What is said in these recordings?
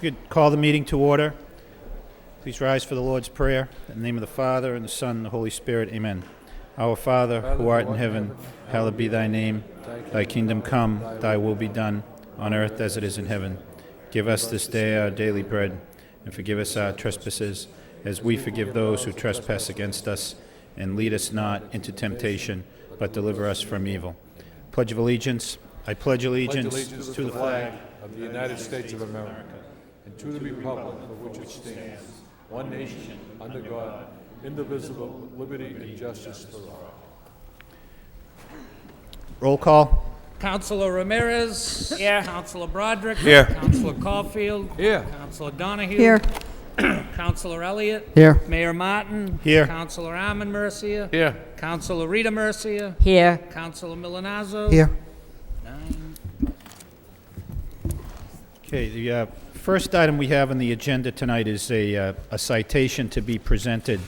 we could call the meeting to order. Please rise for the Lord's Prayer. In the name of the Father, and the Son, and the Holy Spirit. Amen. Our Father, who art in heaven, hallowed be thy name. Thy kingdom come, thy will be done, on earth as it is in heaven. Give us this day our daily bread, and forgive us our trespasses, as we forgive those who trespass against us. And lead us not into temptation, but deliver us from evil. Pledge of Allegiance. I pledge allegiance to the flag of the United States of America, and to the republic for which it stands, one nation, under God, indivisible, with liberty and justice for all. Roll call. Councilor Ramirez. Here. Councilor Broderick. Here. Councilor Caulfield. Here. Councilor Donahue. Here. Councilor Elliott. Here. Mayor Martin. Here. Councilor Armand Mercia. Here. Councilor Rita Mercia. Here. Councilor Milanazzo. Here. 9. Okay, the first item we have on the agenda tonight is a citation to be presented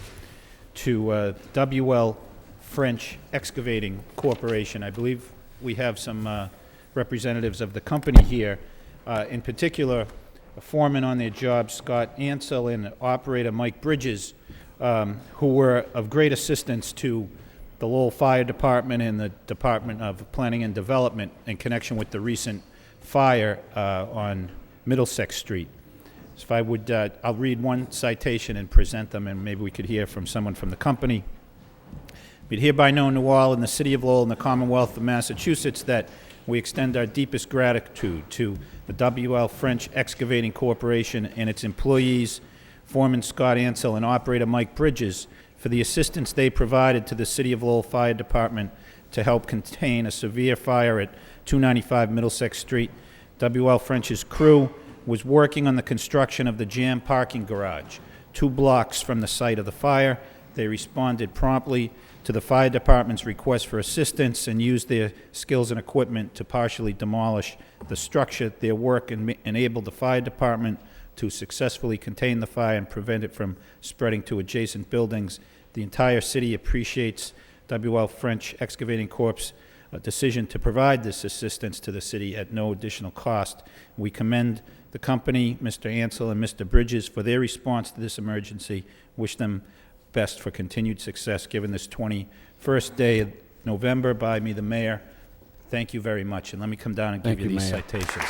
to WL French Excavating Corporation. I believe we have some representatives of the company here. In particular, a foreman on their job, Scott Ansell, and operator Mike Bridges, who were of great assistance to the Lowell Fire Department and the Department of Planning and Development in connection with the recent fire on Middlesex Street. So if I would, I'll read one citation and present them, and maybe we could hear from someone from the company. Be it hereby known to all in the City of Lowell and the Commonwealth of Massachusetts that we extend our deepest gratitude to the WL French Excavating Corporation and its employees, Foreman Scott Ansell and Operator Mike Bridges, for the assistance they provided to the City of Lowell Fire Department to help contain a severe fire at 295 Middlesex Street. WL French's crew was working on the construction of the jam parking garage, 2 blocks from the site of the fire. They responded promptly to the fire department's request for assistance and used their skills and equipment to partially demolish the structure. Their work enabled the fire department to successfully contain the fire and prevent it from spreading to adjacent buildings. The entire city appreciates WL French Excavating Corp's decision to provide this assistance to the city at no additional cost. We commend the company, Mr. Ansell and Mr. Bridges, for their response to this emergency. Wish them best for continued success given this 21st day of November. By me, the mayor. Thank you very much. And let me come down and give you these citations.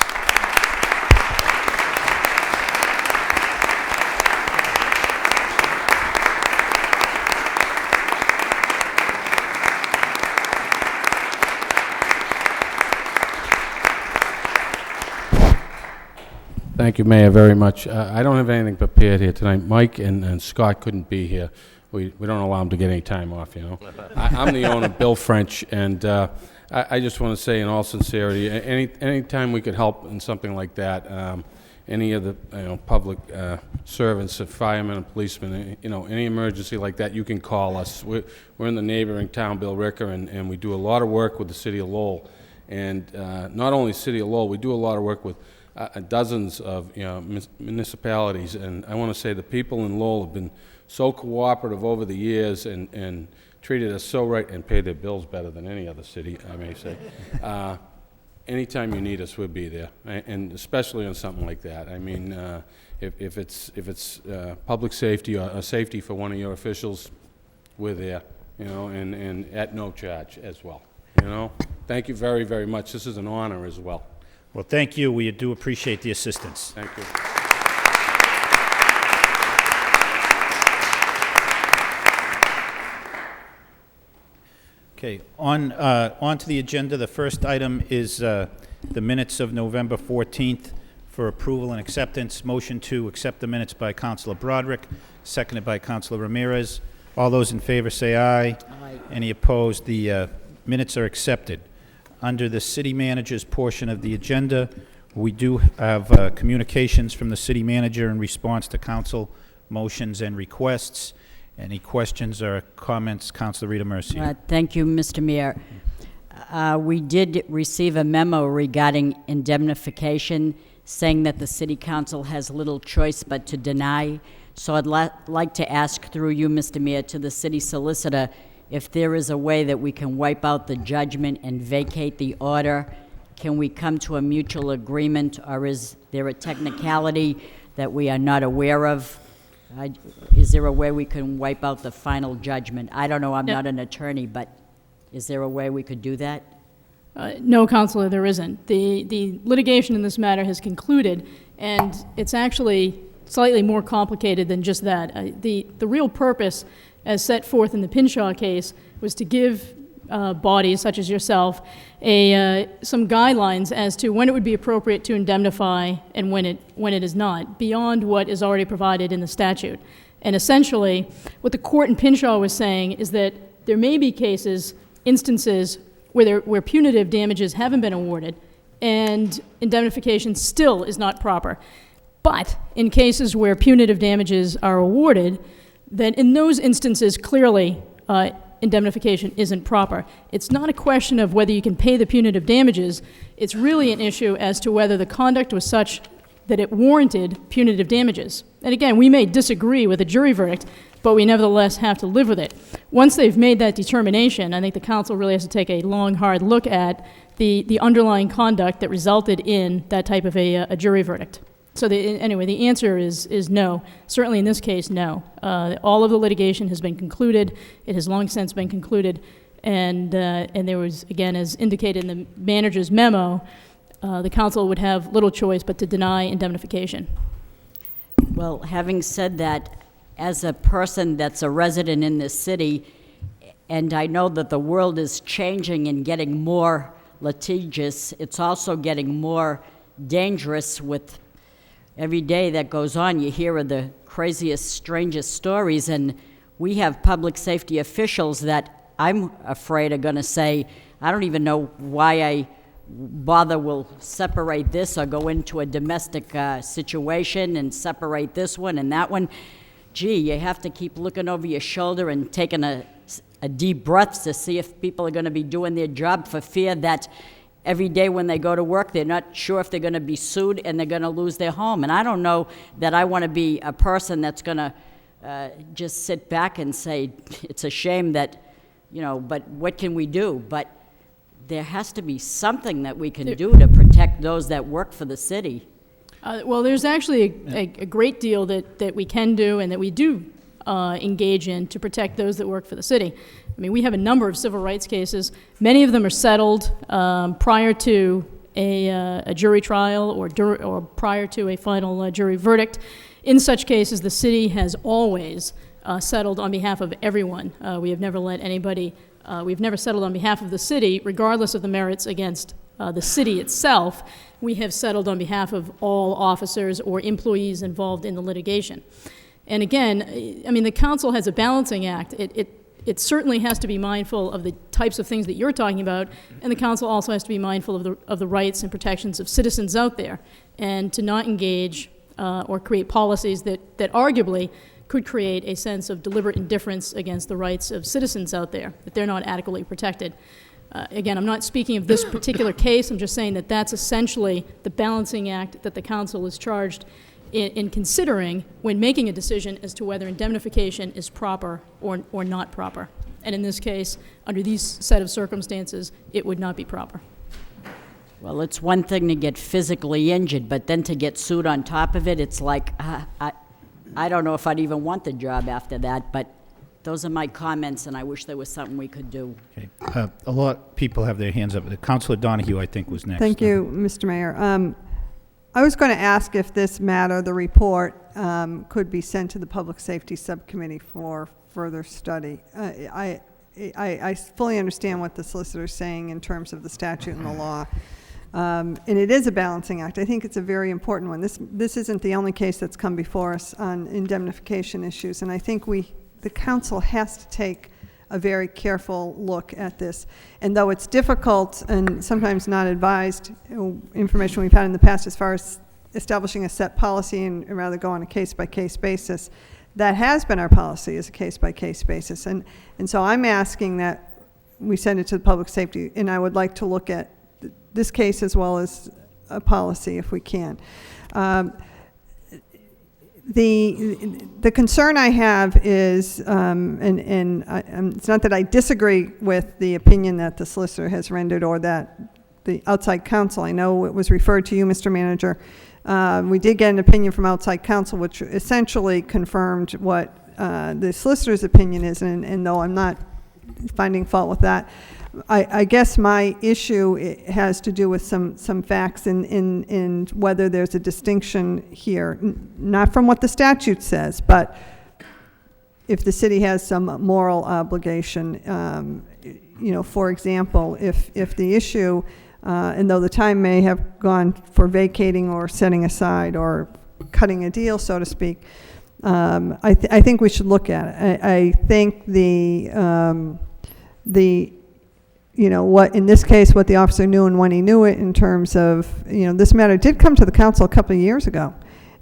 Thank you, Mayor, very much. I don't have anything prepared here tonight. Mike and Scott couldn't be here. We don't allow them to get any time off, you know. I'm the owner, Bill French, and I just want to say in all sincerity, any time we could help in something like that, any of the public servants, firemen and policemen, any emergency like that, you can call us. We're in the neighboring town, Bill Ricker, and we do a lot of work with the City of Lowell. And not only City of Lowell, we do a lot of work with dozens of municipalities, and I want to say the people in Lowell have been so cooperative over the years and treated us so right and pay their bills better than any other city, I may say. Anytime you need us, we'll be there, and especially on something like that. I mean, if it's public safety or safety for one of your officials, we're there, and at no charge as well. Thank you very, very much. This is an honor as well. Well, thank you. We do appreciate the assistance. Thank you. Okay, on to the agenda. The first item is the minutes of November 14th for approval and acceptance. Motion to accept the minutes by Councilor Broderick, seconded by Councilor Ramirez. All those in favor say aye. Aye. Any opposed? The minutes are accepted. Under the city manager's portion of the agenda, we do have communications from the city manager in response to council motions and requests. Any questions or comments? Councilor Rita Mercia. Thank you, Mr. Mayor. We did receive a memo regarding indemnification saying that the city council has little choice but to deny. So I'd like to ask through you, Mr. Mayor, to the city solicitor if there is a way that we can wipe out the judgment and vacate the order can we come to a mutual agreement, or is there a technicality that we are not aware of? Is there a way we can wipe out the final judgment? I don't know, I'm not an attorney, but is there a way we could do that? No, Counselor, there isn't. The litigation in this matter has concluded, and it's actually slightly more complicated than just that. The real purpose, as set forth in the Pinshaw case, was to give bodies such as yourself some guidelines as to when it would be appropriate to indemnify and when it is not, beyond what is already provided in the statute. And essentially, what the court in Pinshaw was saying is that there may be instances where punitive damages haven't been awarded and indemnification still is not proper. But in cases where punitive damages are awarded, then in those instances, clearly, indemnification isn't proper. It's not a question of whether you can pay the punitive damages. It's really an issue as to whether the conduct was such that it warranted punitive damages. And again, we may disagree with a jury verdict, but we nevertheless have to live with it. Once they've made that determination, I think the council really has to take a long, hard look at the underlying conduct that resulted in that type of a jury verdict. So anyway, the answer is no. Certainly in this case, no. All of the litigation has been concluded. It has long since been concluded. And there was, again, as indicated in the manager's memo, the council would have little choice but to deny indemnification. Well, having said that, as a person that's a resident in this city, and I know that the world is changing and getting more litigious, it's also getting more dangerous with every day that goes on. You hear of the craziest, strangest stories, and we have public safety officials that I'm afraid are going to say, I don't even know why I will separate this or go into a domestic situation and separate this one and that one. Gee, you have to keep looking over your shoulder and taking a deep breath to see if people are going to be doing their job, for fear that every day when they go to work, they're not sure if they're going to be sued and they're going to lose their home. And I don't know that I want to be a person that's going to just sit back and say, it's a shame that, but what can we do? But there has to be something that we can do to protect those that work for the city. Well, there's actually a great deal that we can do and that we do engage in to protect those that work for the city. I mean, we have a number of civil rights cases. Many of them are settled prior to a jury trial or prior to a final jury verdict. In such cases, the city has always settled on behalf of everyone. We have never let anybody, we've never settled on behalf of the city, regardless of the merits against the city itself. We have settled on behalf of all officers or employees involved in the litigation. And again, I mean, the council has a balancing act. It certainly has to be mindful of the types of things that you're talking about, and the council also has to be mindful of the rights and protections of citizens out there, and to not engage or create policies that arguably could create a sense of deliberate indifference against the rights of citizens out there, that they're not adequately protected. Again, I'm not speaking of this particular case. I'm just saying that that's essentially the balancing act that the council is charged in considering when making a decision as to whether indemnification is proper or not proper. And in this case, under these set of circumstances, it would not be proper. Well, it's one thing to get physically injured, but then to get sued on top of it, it's like, I don't know if I'd even want the job after that, but those are my comments, and I wish there was something we could do. Okay. A lot of people have their hands up. Councilor Donahue, I think, was next. Thank you, Mr. Mayor. I was going to ask if this matter, the report, could be sent to the Public Safety Subcommittee for further study. I fully understand what the solicitor is saying in terms of the statute and the law. And it is a balancing act. I think it's a very important one. This isn't the only case that's come before us on indemnification issues, and I think the council has to take a very careful look at this. And though it's difficult and sometimes not advised, information we've had in the past as far as establishing a set policy and rather go on a case-by-case basis, that has been our policy, is a case-by-case basis. And so I'm asking that we send it to the public safety, and I would like to look at this case as well as a policy if we can. The concern I have is, it's not that I disagree with the opinion that the solicitor has rendered or that the outside counsel. I know it was referred to you, Mr. Manager. We did get an opinion from outside counsel, which essentially confirmed what the solicitor's opinion is, and though I'm not finding fault with that, I guess my issue has to do with some facts in whether there's a distinction here, not from what the statute says, but if the city has some moral obligation. You know, for example, if the issue, and though the time may have gone for vacating or setting aside or cutting a deal, so to speak, I think we should look at it. I think you know, what, in this case, what the officer knew and when he knew it in terms of, you know, this matter did come to the council a couple of years ago,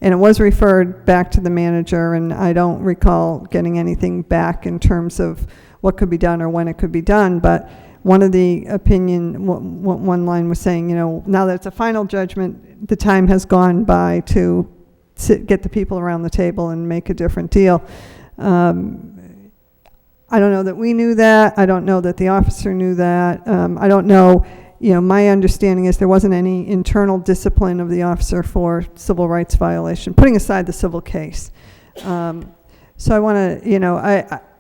and it was referred back to the manager, and I don't recall getting anything back in terms of what could be done or when it could be done, but one of the one line was saying, you know, now that it's a final judgment, the time has gone by to get the people around the table and make a different deal. I don't know that we knew that. I don't know that the officer knew that. I don't know, you know, my understanding is there wasn't any internal discipline of the officer for civil rights violation, putting aside the civil case. So I want to, you know,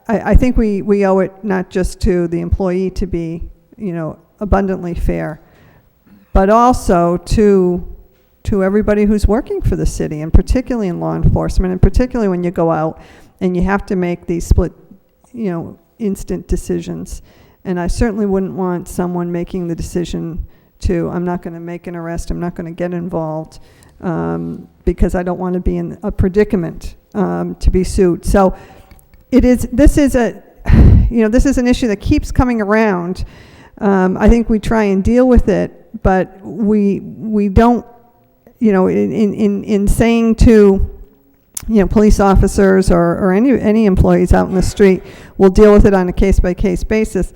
I think we owe it not just to the employee to be, you know, abundantly fair, but also to everybody who's working for the city, and particularly in law enforcement, and particularly when you go out and you have to make these split, you know, instant decisions. And I certainly wouldn't want someone making the decision to, I'm not going to make an arrest, I'm not going to get involved, because I don't want to be in a predicament to be sued. So this is an issue that keeps coming around. I think we try and deal with it, but we don't, you know, in saying to, you know, police officers or any employees out in the street, we'll deal with it on a case-by-case basis.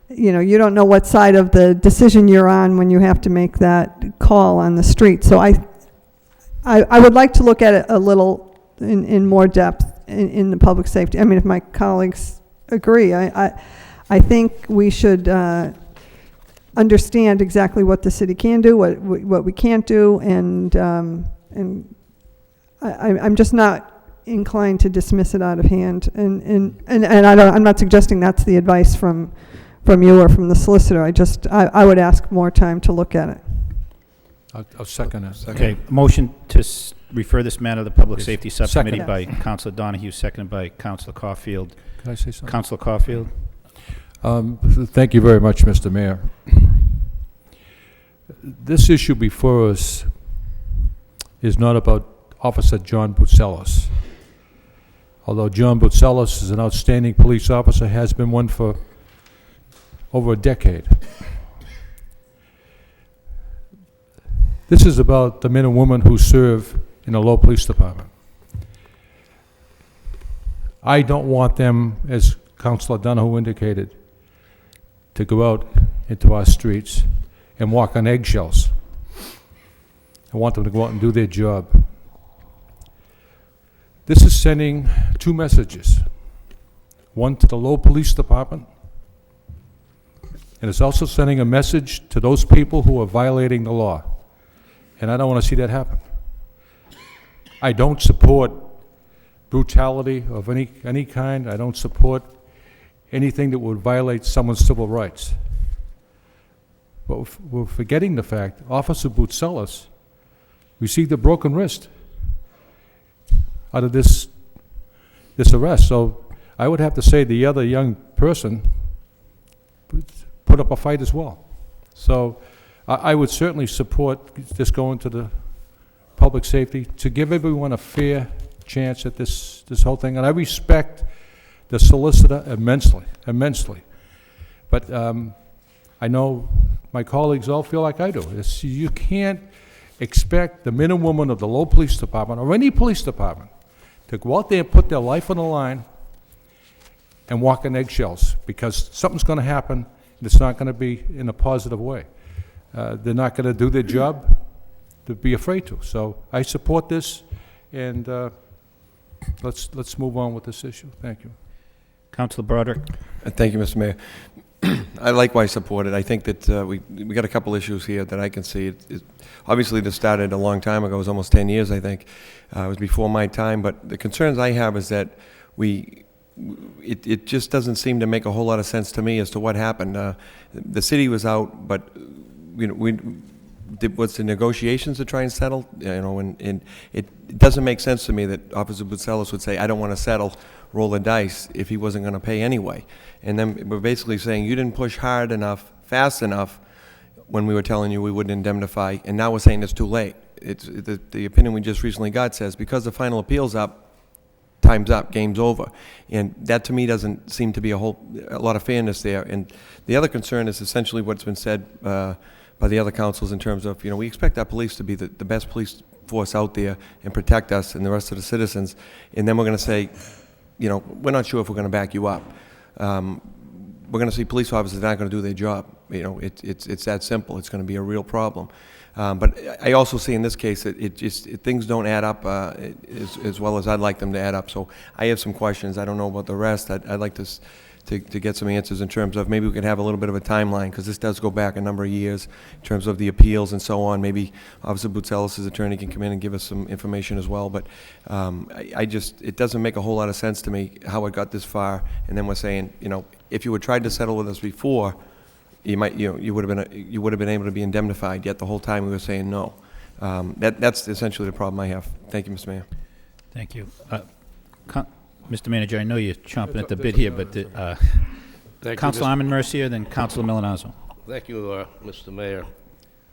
You know, you don't know what side of the decision you're on when you have to make that call on the street. So I would like to look at it a little in more depth in the public safety. I mean, if my colleagues agree, I think we should understand exactly what the city can do, what we can't do, and I'm just not inclined to dismiss it out of hand, and I'm not suggesting that's the advice from you or from the solicitor. I would ask more time to look at it. I'll second that. Okay, motion to refer this matter to the Public Yes. Safety Subcommittee Second. by Councilor Donahue, seconded by Councilor Caulfield. Can I say something? Councilor Caulfield? Thank you very much, Mr. Mayor. This issue before us is not about Officer John Boutsellis. Although John Boutsellis is an outstanding police officer, has been one for over a decade. This is about the men and women who serve in the Lowell Police Department. I don't want them, as Councilor Donohue indicated, to go out into our streets and walk on eggshells. I want them to go out and do their job. This is sending two messages. One to the Lowell Police Department, and it's also sending a message to those people who are violating the law. And I don't want to see that happen. I don't support brutality of any kind. I don't support anything that would violate someone's civil rights. But we're forgetting the fact Officer Boutsellis received a broken wrist out of this arrest. So I would have to say the other young person put up a fight as well. So I would certainly support this going to the public safety to give everyone a fair chance at this whole thing. And I respect the solicitor immensely. But I know my colleagues all feel like I do. You can't expect the men and women of the Lowell Police Department or any police department to go out there and put their life on the line and walk on eggshells, because something's going to happen and it's not going to be in a positive way. They're not going to do their job to be afraid to. So I support this, and let's move on with this issue. Thank you. Councilor Broderick? Thank you, Mr. Mayor. I likewise support it. I think that we got a couple issues here that I can see. Obviously, this started a long time ago. It was almost 10 years, I think. It was before my time. But the concerns I have is that it just doesn't seem to make a whole lot of sense to me as to what happened. The city was out, but was the negotiations to try and settle? And it doesn't make sense to me that Officer Boutselis would say, I don't want to settle, roll the dice, if he wasn't going to pay anyway. And then we're basically saying, you didn't push hard enough, fast enough, when we were telling you we wouldn't indemnify, and now we're saying it's too late. The opinion we just recently got says, because the final appeal's up, time's up, game's over. And that, to me, doesn't seem to be a lot of fairness there. And the other concern is essentially what's been said by the other councils in terms of, we expect our police to be the best police force out there and protect us and the rest of the citizens. And then we're going to say, we're not sure if we're going to back you up. We're going to see police officers that aren't going to do their job. It's that simple. It's going to be a real problem. But I also see in this case that things don't add up as well as I'd like them to add up. So I have some questions. I don't know about the rest. I'd like to get some answers in terms of maybe we could have a little bit of a timeline, because this does go back a number of years in terms of the appeals and so on. Maybe Officer Boutselis' attorney can come in and give us some information as well. But it doesn't make a whole lot of sense to me how it got this far. And then we're saying, if you had tried to settle with us before, you would have been able to be indemnified. Yet the whole time we were saying no. That's essentially the problem I have. Thank you, Mr. Mayor. Thank you. Mr. Manager, I know you're chomping at the bit here, but Councilor Armin Mercier, then Councilor Milonazo. Thank you, Mr. Mayor.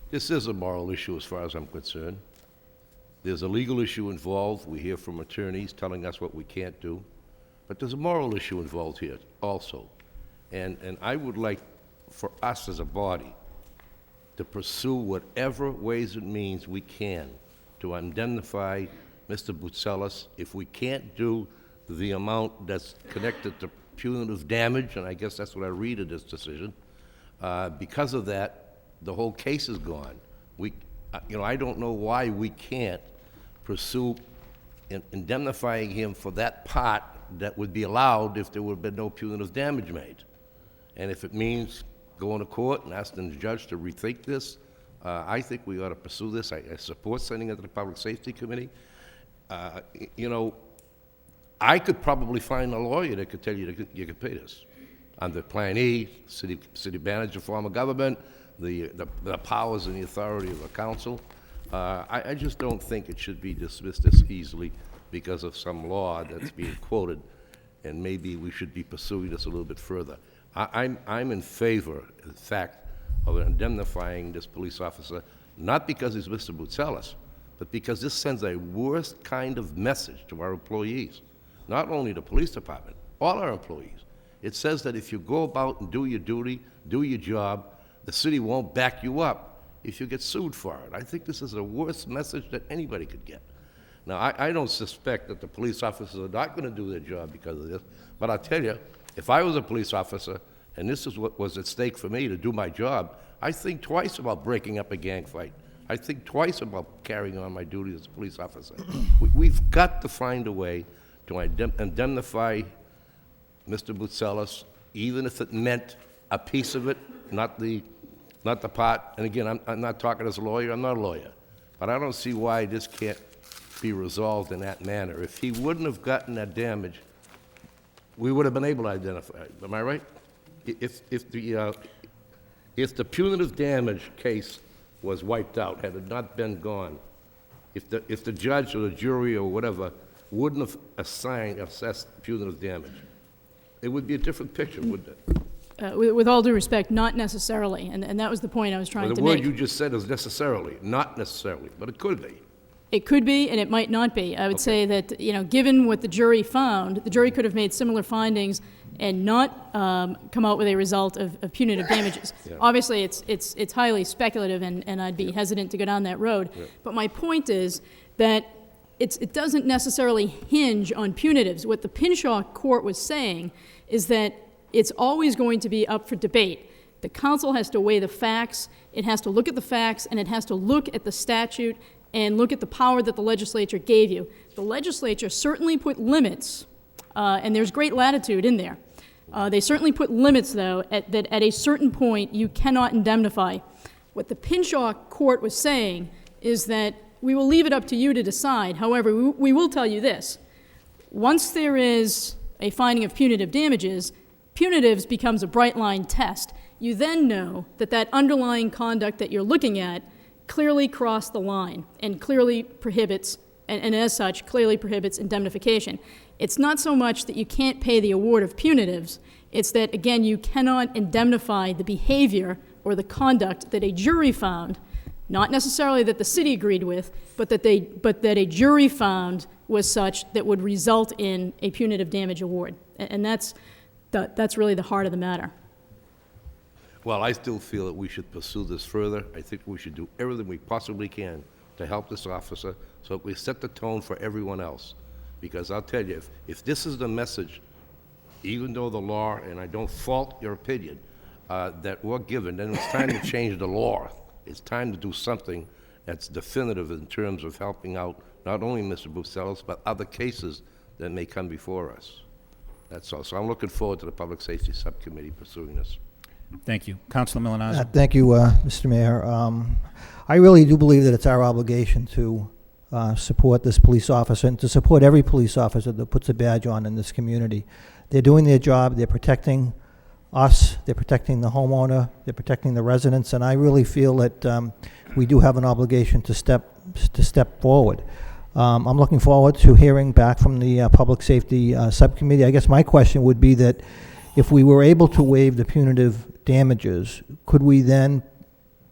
This is a moral issue as far as I'm concerned. There's a legal issue involved. We hear from attorneys telling us what we can't do. But there's a moral issue involved here also. And I would like for us as a body to pursue whatever ways and means we can to indemnify Mr. Boutselis. If we can't do the amount that's connected to punitive damage, and I guess that's what I read in this decision, because of that, the whole case is gone. I don't know why we can't pursue indemnifying him for that part that would be allowed if there would have been no punitive damage made. And if it means going to court and asking the judge to rethink this, I think we ought to pursue this. I support sending it to the Public Safety Committee. I could probably find a lawyer that could tell you that you could pay this. Under Plan E, city manager, form of government, the powers and the authority of the council. I just don't think it should be dismissed this easily because of some law that's being quoted, and maybe we should be pursuing this a little bit further. I'm in favor, in fact, of indemnifying this police officer, not because he's Mr. Boutselis, but because this sends a worst kind of message to our employees. Not only the police department, all our employees. It says that if you go about and do your duty, do your job, the city won't back you up if you get sued for it. I think this is the worst message that anybody could get. Now, I don't suspect that the police officers are not going to do their job because of this, but I'll tell you, if I was a police officer, and this is what was at stake for me to do my job, I think twice about breaking up a gang fight. I think twice about carrying on my duty as a police officer. We've got to find a way to indemnify Mr. Boutselis, even if it meant a piece of it, not the part. And again, I'm not talking as a lawyer. I'm not a lawyer. But I don't see why this can't be resolved in that manner. If he wouldn't have gotten that damage, we would have been able to identify it. Am I right? If the punitive damage case was wiped out, had it not been gone, if the judge or the jury or whatever wouldn't have assessed punitive damage, it would be a different picture, wouldn't it? With all due respect, not necessarily, and that was the point I was trying to make. The word you just said is necessarily, not necessarily, but it could be. It could be, and it might not be. I would say that, given what the jury found, the jury could have made similar findings and not come out with a result of punitive damages. Yeah. Obviously, it's highly speculative, and I'd be hesitant to go down that road. Yeah. But my point is that it doesn't necessarily hinge on punitives. What the Pinshaw court was saying is that it's always going to be up for debate. The council has to weigh the facts, it has to look at the facts, and it has to look at the statute and look at the power that the legislature gave you. The legislature certainly put limits, and there's great latitude in there. They certainly put limits, though, that at a certain point you cannot indemnify. What the Pinshaw court was saying is that we will leave it up to you to decide. However, we will tell you this. Once there is a finding of punitive damages, punitives becomes a bright line test. You then know that that underlying conduct that you're looking at clearly crossed the line and clearly prohibits, and as such, clearly prohibits indemnification. It's not so much that you can't pay the award of punitives, it's that, again, you cannot indemnify the behavior or the conduct that a jury found, not necessarily that the city agreed with, but that a jury found was such that would result in a punitive damage award. And that's really the heart of the matter. Well, I still feel that we should pursue this further. I think we should do everything we possibly can to help this officer so that we set the tone for everyone else. Because I'll tell you, if this is the message, even though the law, and I don't fault your opinion, that we're given, then it's time to change the law. It's time to do something that's definitive in terms of helping out not only Mr. Bucelos, but other cases that may come before us. That's all. So I'm looking forward to the Public Safety Subcommittee pursuing this. Thank you. Councilor Milonazo. Thank you, Mr. Mayor. I really do believe that it's our obligation to support this police officer and to support every police officer that puts a badge on in this community. They're doing their job. They're protecting us. They're protecting the homeowner. They're protecting the residents. And I really feel that we do have an obligation to step forward. I'm looking forward to hearing back from the Public Safety Subcommittee. I guess my question would be that if we were able to waive the punitive damages, could we then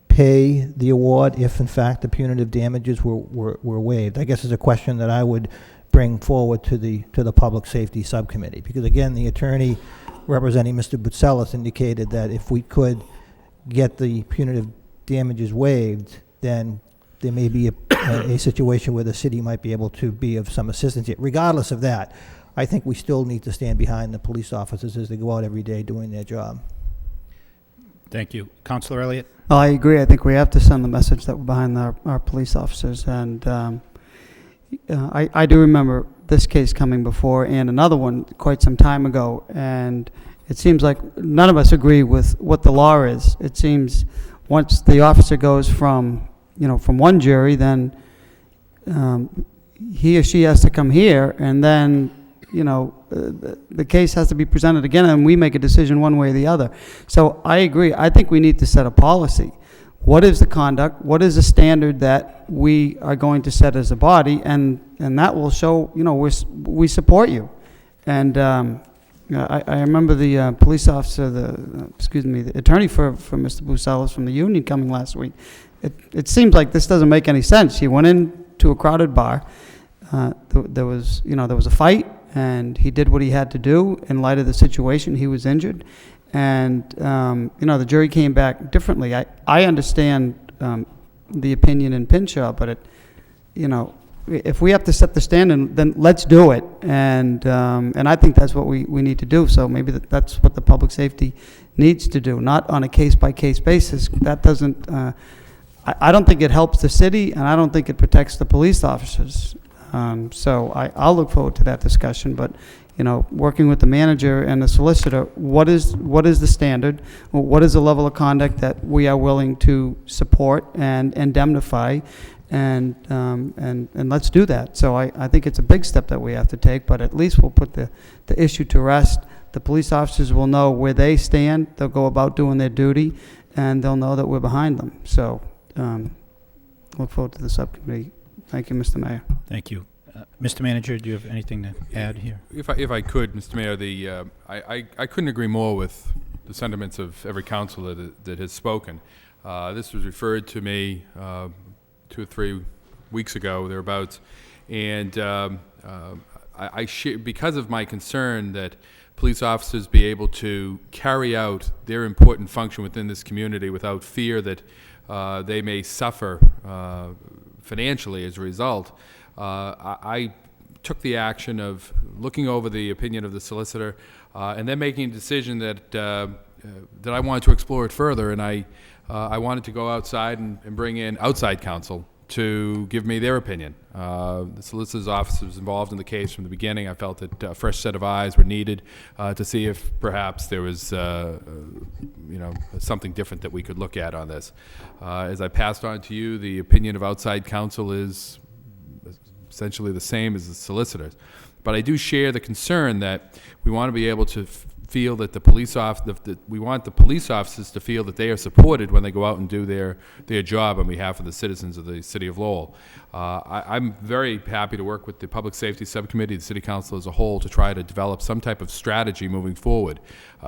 pay the award if, in fact, the punitive damages were waived? I guess it's a question that I would bring forward to the Public Safety Subcommittee, because again, the attorney representing Mr. Bucelos indicated that if we could get the punitive damages waived, then there may be a situation where the city might be able to be of some assistance. Yet, regardless of that, I think we still need to stand behind the police officers as they go out every day doing their job. Thank you. Councilor Elliott? Well, I agree. I think we have to send the message that we're behind our police officers. And I do remember this case coming before and another one quite some time ago. And it seems like none of us agree with what the law is. It seems once the officer goes from one jury, then he or she has to come here, and then the case has to be presented again, and we make a decision one way or the other. So I agree. I think we need to set a policy. What is the conduct? What is the standard that we are going to set as a body? And that will show, we support you. And I remember the police officer, the attorney for Mr. Bucelos from the union coming last week. It seems like this doesn't make any sense. He went into a crowded bar. There was a fight, and he did what he had to do in light of the situation. He was injured, and the jury came back differently. I understand the opinion in Pinshaw, but if we have to set the standard, then let's do it. And I think that's what we need to do. So maybe that's what the public safety needs to do, not on a case-by-case basis. That doesn't. I don't think it helps the city, and I don't think it protects the police officers. So I'll look forward to that discussion. But working with the manager and the solicitor, what is the standard? What is the level of conduct that we are willing to support and indemnify? And let's do that. So I think it's a big step that we have to take, but at least we'll put the issue to rest. The police officers will know where they stand. They'll go about doing their duty, and they'll know that we're behind them. So look forward to the subcommittee. Thank you, Mr. Mayor. Thank you. Mr. Manager, do you have anything to add here? If I could, Mr. Mayor, I couldn't agree more with the sentiments of every councilor that has spoken. This was referred to me 2 or 3 weeks ago, thereabouts, and I share, because of my concern that police officers be able to carry out their important function within this community without fear that they may suffer financially as a result. I took the action of looking over the opinion of the solicitor and then making a decision that I wanted to explore it further, and I wanted to go outside and bring in outside counsel to give me their opinion. The solicitor's office was involved in the case from the beginning. I felt that a fresh set of eyes were needed to see if perhaps there was, something different that we could look at on this. As I passed on to you, the opinion of outside counsel is essentially the same as the solicitor's. But I do share the concern that we want to be able to feel that we want the police officers to feel that they are supported when they go out and do their job on behalf of the citizens of the city of Lowell. I'm very happy to work with the Public Safety Subcommittee, the City Council as a whole, to try to develop some type of strategy moving forward.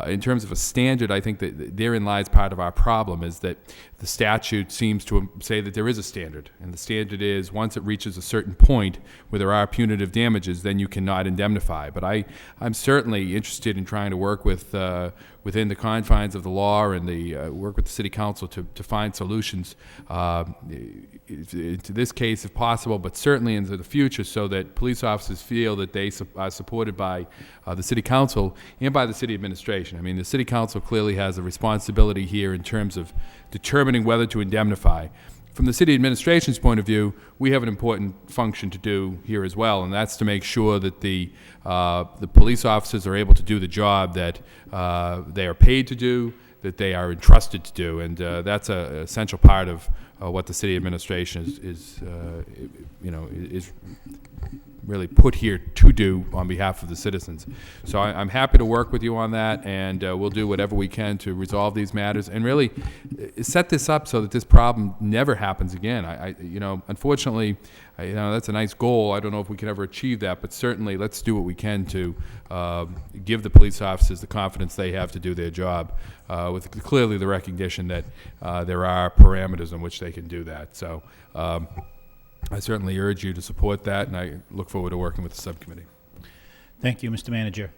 In terms of a standard, I think that therein lies part of our problem, is that the statute seems to say that there is a standard, and the standard is once it reaches a certain point where there are punitive damages, then you cannot indemnify. But I'm certainly interested in trying to work with within the confines of the law and work with the City Council to find solutions into this case if possible, but certainly into the future, so that police officers feel that they are supported by the City Council and by the City Administration. I mean, the City Council clearly has a responsibility here in terms of determining whether to indemnify. From the City Administration's point of view, we have an important function to do here as well, and that's to make sure that the police officers are able to do the job that they are paid to do, that they are entrusted to do, and that's an essential part of what the City Administration is really put here to do on behalf of the citizens. So I'm happy to work with you on that, and we'll do whatever we can to resolve these matters and really set this up so that this problem never happens again. Unfortunately, that's a nice goal. I don't know if we can ever achieve that, but certainly let's do what we can to give the police officers the confidence they have to do their job, with clearly the recognition that there are parameters in which they can do that. So I certainly urge you to support that, and I look forward to working with the subcommittee. Thank you, Mr. Manager.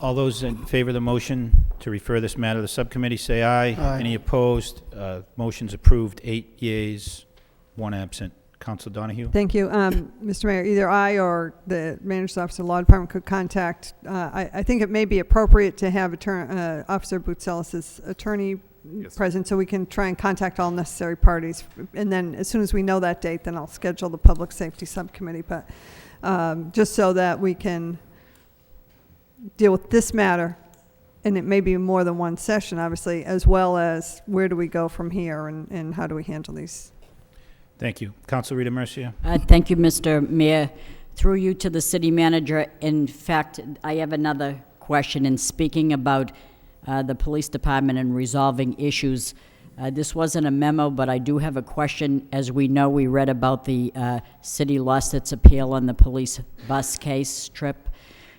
All those in favor of the motion to refer this matter to the subcommittee, say aye. Aye. Any opposed? Motion's approved, 8 yeas, 1 absent. Council Donahue? Thank you. Mr. Mayor, either I or the Manager's Office of the Law Department could contact, I think it may be appropriate to have Officer Boutselis' attorney present, so we can try and contact all necessary parties. And then as soon as we know that date, then I'll schedule the Public Safety Subcommittee. But just so that we can deal with this matter, and it may be more than one session, obviously, as well as where do we go from here and how do we handle these. Thank you. Council Rita Mercia? Thank you, Mr. Mayor. Through you to the city manager, in fact, I have another question. In speaking about the police department and resolving issues, this wasn't a memo, but I do have a question. As we know, we read about the city lost its appeal on the police bus case trip,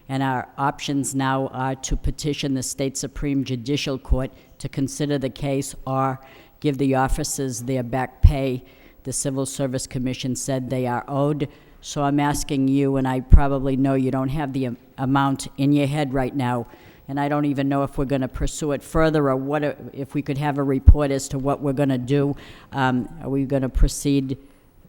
and our options now are to petition the State Supreme Judicial Court to consider the case or give the officers their back pay. The Civil Service Commission said they are owed. So I'm asking you, and I probably know you don't have the amount in your head right now, and I don't even know if we're going to pursue it further, or if we could have a report as to what we're going to do. Are we going to proceed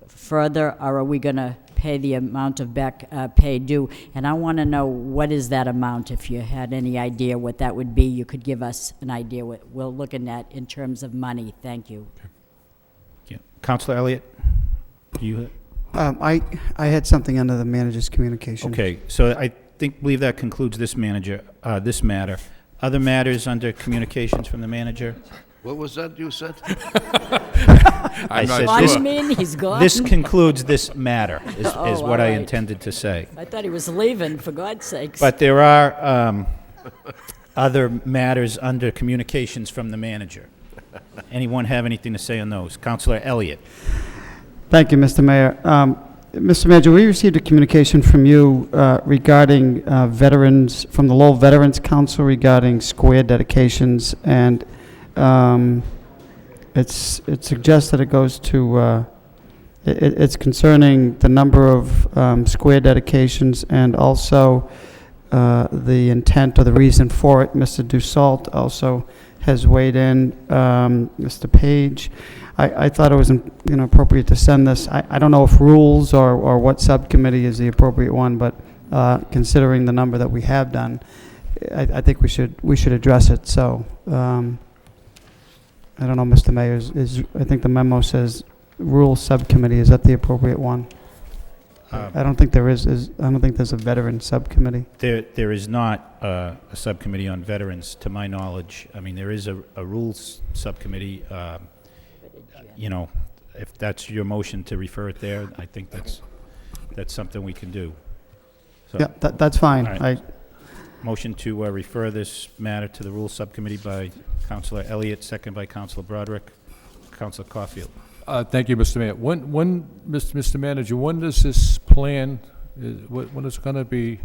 further, or are we going to pay the amount of back pay due? And I want to know, what is that amount? If you had any idea what that would be, you could give us an idea what we're looking at in terms of money. Thank you. Councilor Elliott? You? I had something under the manager's communication. Okay, so I believe that concludes this matter. Other matters under communications from the manager? What was that you said? I said Gone, he's gone? this concludes this matter, is Oh, what I all right. intended to say. I thought he was leaving, for God's sakes. But there are other matters under communications from the manager. Anyone have anything to say on those? Councilor Elliott? Thank you, Mr. Mayor. Mr. Manager, we received a communication from you regarding veterans, from the Lowell Veterans Council regarding square dedications, and it suggests that it goes to, it's concerning the number of square dedications and also the intent or the reason for it. Mr. Dussault also has weighed in, Mr. Page. I thought it was appropriate to send this. I don't know if rules or what subcommittee is the appropriate one, but considering the number that we have done, I think we should address it. So I don't know, Mr. Mayor, I think the memo says Rules Subcommittee, is that the appropriate one? Um, I don't think there is, I don't think there's a Veteran Subcommittee. There is not a subcommittee on veterans, to my knowledge. I mean, there is a rules subcommittee. You know, if that's your motion to refer it there, I think that's something we can do. So, Yeah, that's fine. all right. Motion to refer this matter to the rules subcommittee by Councilor Elliott, second by Councilor Broderick. Councilor Caulfield. Thank you, Mr. Mayor. Mr. Manager, when does this plan, when is it going to be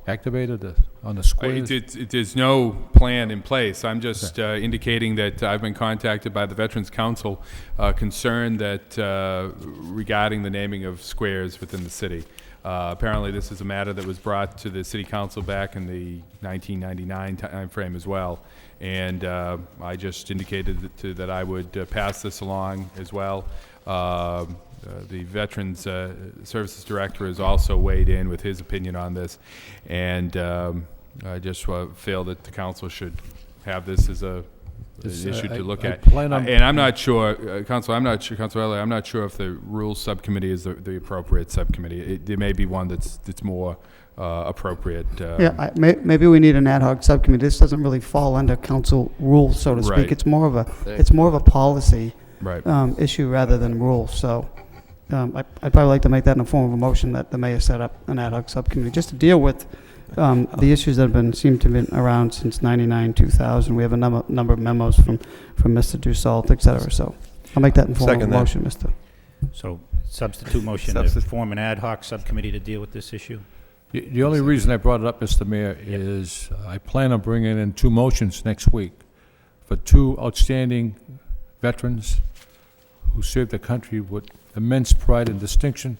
activated on the squares? There's no plan in place. I'm just indicating that I've been contacted by the Veterans Council concerned that regarding the naming of squares within the city. Apparently, this is a matter that was brought to the City Council back in the 1999 timeframe as well. And I just indicated that I would pass this along as well. The Veterans Services Director has also weighed in with his opinion on this. And I just feel that the council should have this as an issue to look at. And I'm not sure, Councilor Elliott, I'm not sure if the Rules Subcommittee is the appropriate subcommittee. There may be one that's more appropriate. Yeah, maybe we need an ad hoc subcommittee. This doesn't really fall under council rules, so to speak. Right. It's more of a policy Right. issue rather than rules. So I'd probably like to make that in the form of a motion that the mayor set up an ad hoc subcommittee just to deal with the issues that seem to have been around since 99, 2000. We have a number of memos from Mr. Dussault, et cetera. So I'll make that in form of a motion, Mr. So substitute motion to form an ad hoc subcommittee to deal with this issue? The only reason I brought it up, Mr. Mayor, is I plan on bringing in 2 motions next week for 2 outstanding veterans who served the country with immense pride and distinction.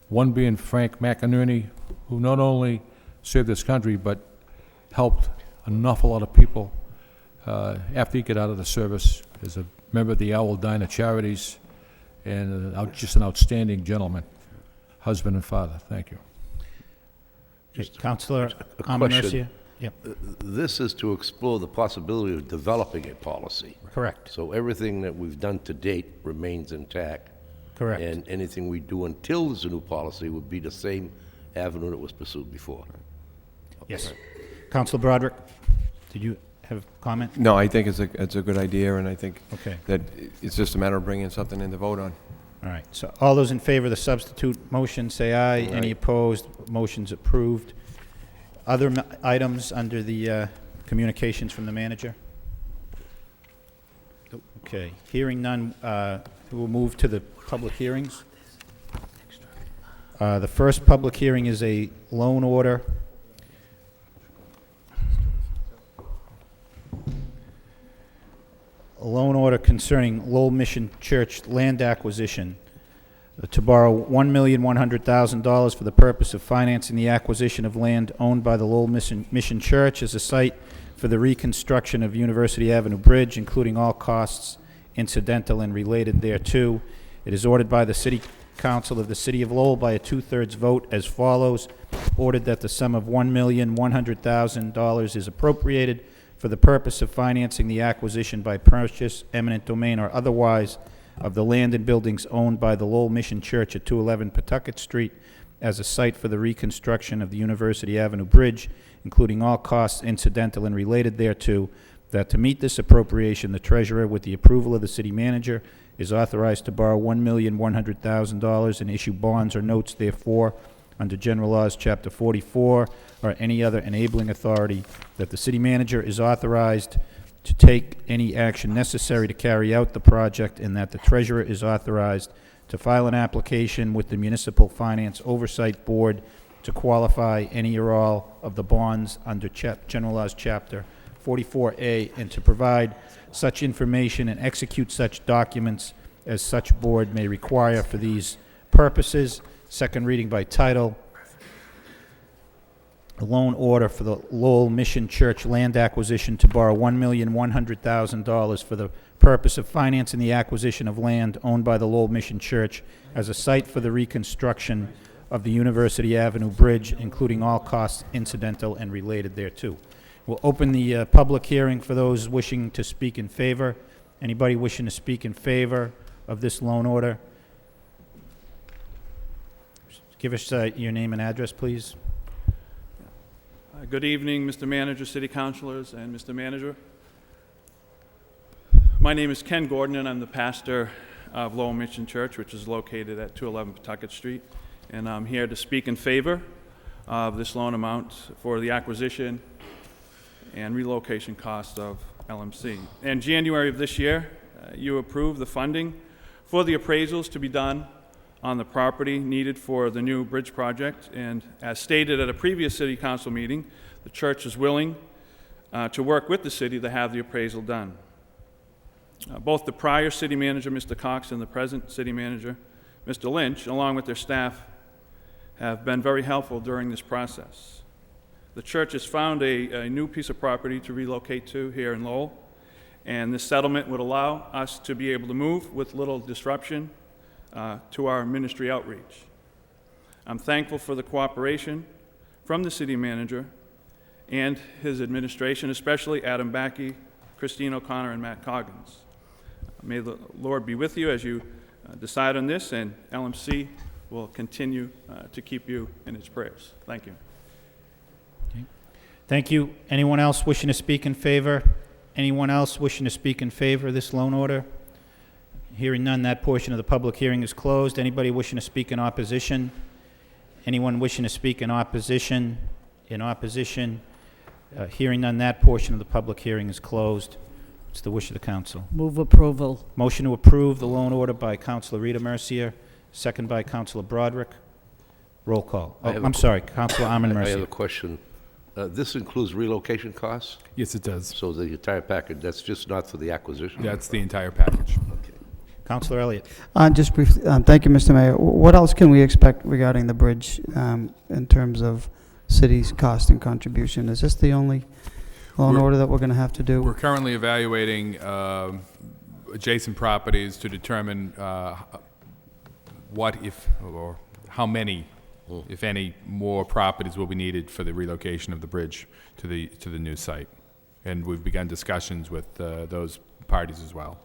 One being Frank McInerney, who not only served this country but helped an awful lot of people after he got out of the service as a member of the Owl Diner Charities, and just an outstanding gentleman, husband and father. Thank you. Councilor a question. Mercia? Yep. This is to explore the possibility of developing a policy. Correct. So everything that we've done to date remains intact. Correct. And anything we do until there's a new policy would be the same avenue that was pursued before. Yes. Councilor Broderick, did you have a comment? No, I think it's a good idea, and I think Okay. that it's just a matter of bringing something in to vote on. All right. So all those in favor of the substitute motion, say aye. Any opposed? Motion's approved. Other items under the communications from the manager? Okay. Hearing none, we'll move to the public hearings. The first public hearing is a loan order. A loan order concerning Lowell Mission Church land acquisition to borrow $1,100,000 for the purpose of financing the acquisition of land owned by the Lowell Mission Church as a site for the reconstruction of University Avenue Bridge, including all costs incidental and related thereto. It is ordered by the City Council of the City of Lowell by a 2/3 vote as follows. Ordered that the sum of $1,100,000 is appropriated for the purpose of financing the acquisition by purchase, eminent domain, or otherwise of the land and buildings owned by the Lowell Mission Church at 211 Pawtucket Street as a site for the reconstruction of the University Avenue Bridge, including all costs incidental and related thereto, that to meet this appropriation, the treasurer, with the approval of the city manager, is authorized to borrow $1,100,000 and issue bonds or notes therefore under General Laws, Chapter 44, or any other enabling authority, that the city manager is authorized to take any action necessary to carry out the project, and that the treasurer is authorized to file an application with the Municipal Finance Oversight Board to qualify any or all of the bonds under General Laws, Chapter 44A, and to provide such information and execute such documents as such board may require for these purposes. Second reading by title. A loan order for the Lowell Mission Church land acquisition to borrow $1,100,000 for the purpose of financing the acquisition of land owned by the Lowell Mission Church as a site for the reconstruction of the University Avenue Bridge, including all costs incidental and related thereto. We'll open the public hearing for those wishing to speak in favor. Anybody wishing to speak in favor of this loan order. Give us your name and address, please. Good evening, Mr. Manager, City Councilors, and Mr. Manager. My name is Ken Gordon, and I'm the pastor of Lowell Mission Church, which is located at 211 Pawtucket Street. And I'm here to speak in favor of this loan amount for the acquisition and relocation costs of LMC. In January of this year, you approved the funding for the appraisals to be done on the property needed for the new bridge project. And as stated at a previous city council meeting, the church is willing to work with the city to have the appraisal done. Both the prior city manager, Mr. Cox, and the present city manager, Mr. Lynch, along with their staff, have been very helpful during this process. The church has found a new piece of property to relocate to here in Lowell, and this settlement would allow us to be able to move with little disruption to our ministry outreach. I'm thankful for the cooperation from the city manager and his administration, especially Adam Backey, Christine O'Connor, and Matt Coggins. May the Lord be with you as you decide on this, and LMC will continue to keep you in its prayers. Thank you. Okay. Thank you. Anyone else wishing to speak in favor? Anyone else wishing to speak in favor of this loan order? Hearing none, that portion of the public hearing is closed. Anybody wishing to speak in opposition? Anyone wishing to speak in opposition? In opposition? Hearing none, that portion of the public hearing is closed. It's the wish of the council. Move approval. Motion to approve the loan order by Councilor Rita Mercier, second by Councilor Broderick. Roll call. Oh, I'm sorry, Councilor Armin I have Mercier. a question. This includes relocation costs? Yes, it does. So the entire package, that's just not for the acquisition? That's the entire package. Councilor Elliott. Just briefly, thank you, Mr. Mayor. What else can we expect regarding the bridge in terms of city's cost and contribution? Is this the only loan order that we're going to have to do? We're currently evaluating adjacent properties to determine what if or how many, if any, more properties will be needed for the relocation of the bridge to the new site. And we've begun discussions with those parties as well.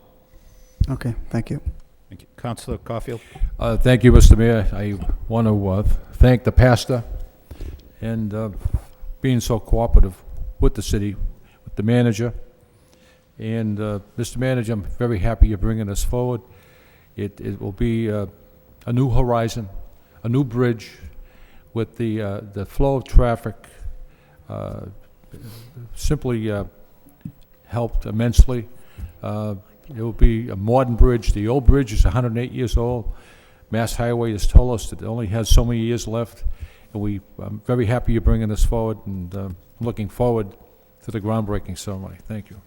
Okay, thank you. Thank you. Councilor Caulfield. Thank you, Mr. Mayor. I want to thank the pastor and being so cooperative with the city, with the manager. And Mr. Manager, I'm very happy you're bringing us forward. It will be a new horizon, a new bridge with the flow of traffic simply helped immensely. It will be a modern bridge. The old bridge is 108 years old. Mass Highway has told us that it only has so many years left. And I'm very happy you're bringing this forward, and looking forward to the groundbreaking ceremony. Thank you.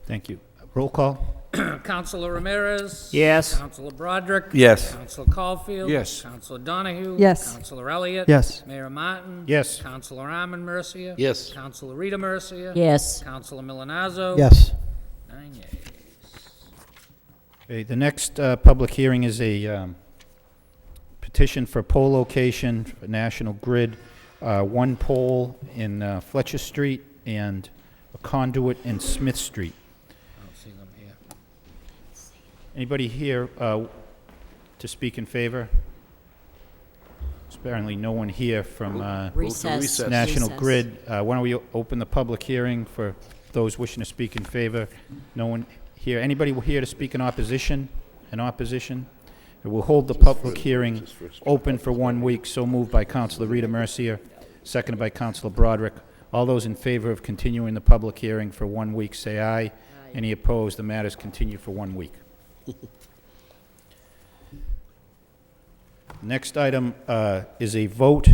Thank you. Roll call. Councilor Ramirez? Yes. Councilor Broderick? Yes. Councilor Caulfield? Yes. Councilor Donahue? Yes. Councilor Elliott? Yes. Mayor Martin? Yes. Councilor Armin Mercia? Yes. Councilor Rita Mercia? Yes. Councilor Milonazo? Yes. 9 yeas. Okay, the next public hearing is a petition for pole location for National Grid, one pole in Fletcher Street and a conduit in Smith Street. I don't see them here. Anybody here to speak in favor? There's apparently no one here from Recess. National Recess. Grid. Why don't we open the public hearing for those wishing to speak in favor? No one here. Anybody here to speak in opposition? In opposition? We'll hold the public hearing open for 1 week. So moved by Councilor Rita Mercier, seconded by Councilor Broderick. All those in favor of continuing the public hearing for 1 week, say aye. Aye. Any opposed? The matters continue for 1 week. Next item is a vote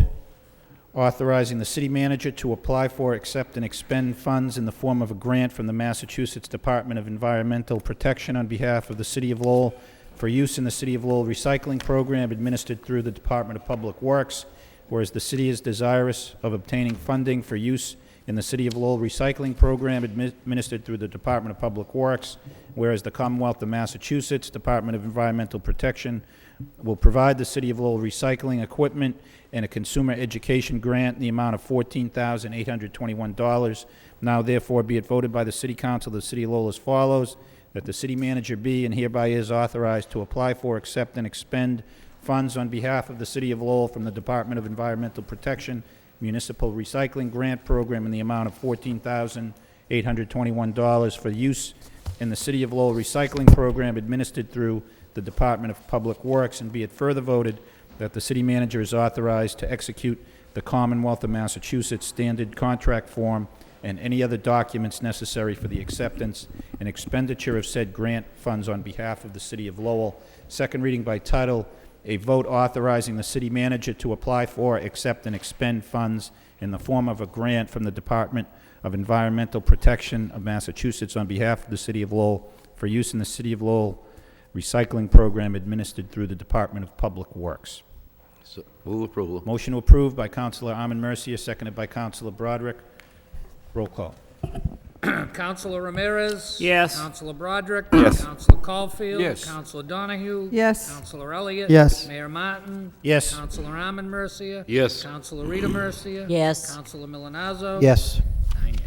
authorizing the city manager to apply for, accept, and expend funds in the form of a grant from the Massachusetts Department of Environmental Protection on behalf of the City of Lowell for use in the City of Lowell recycling program administered through the Department of Public Works, whereas the city is desirous of obtaining funding for use in the City of Lowell recycling program administered through the Department of Public Works, whereas the Commonwealth of Massachusetts Department of Environmental Protection will provide the City of Lowell recycling equipment and a consumer education grant in the amount of $14,821. Now therefore be it voted by the City Council of the City of Lowell as follows, that the city manager be and hereby is authorized to apply for, accept, and expend funds on behalf of the City of Lowell from the Department of Environmental Protection Municipal Recycling Grant Program in the amount of $14,821 for use in the City of Lowell Recycling Program administered through the Department of Public Works, and be it further voted that the city manager is authorized to execute the Commonwealth of Massachusetts standard contract form and any other documents necessary for the acceptance and expenditure of said grant funds on behalf of the City of Lowell. Second reading by title, a vote authorizing the city manager to apply for, accept, and expend funds in the form of a grant from the Department of Environmental Protection of Massachusetts on behalf of the City of Lowell for use in the City of Lowell recycling program administered through the Department of Public Works. So, move approval. Motion to approve by Councilor Armin Mercier, seconded by Councilor Broderick. Roll call. Councilor Ramirez? Yes. Councilor Broderick? Yes. Councilor Caulfield? Yes. Councilor Donahue? Yes. Councilor Elliott? Yes. Mayor Martin? Yes. Councilor Armin Mercier? Yes. Councilor Rita Mercier? Yes. Councilor Milonazo? Yes. 9 yeas.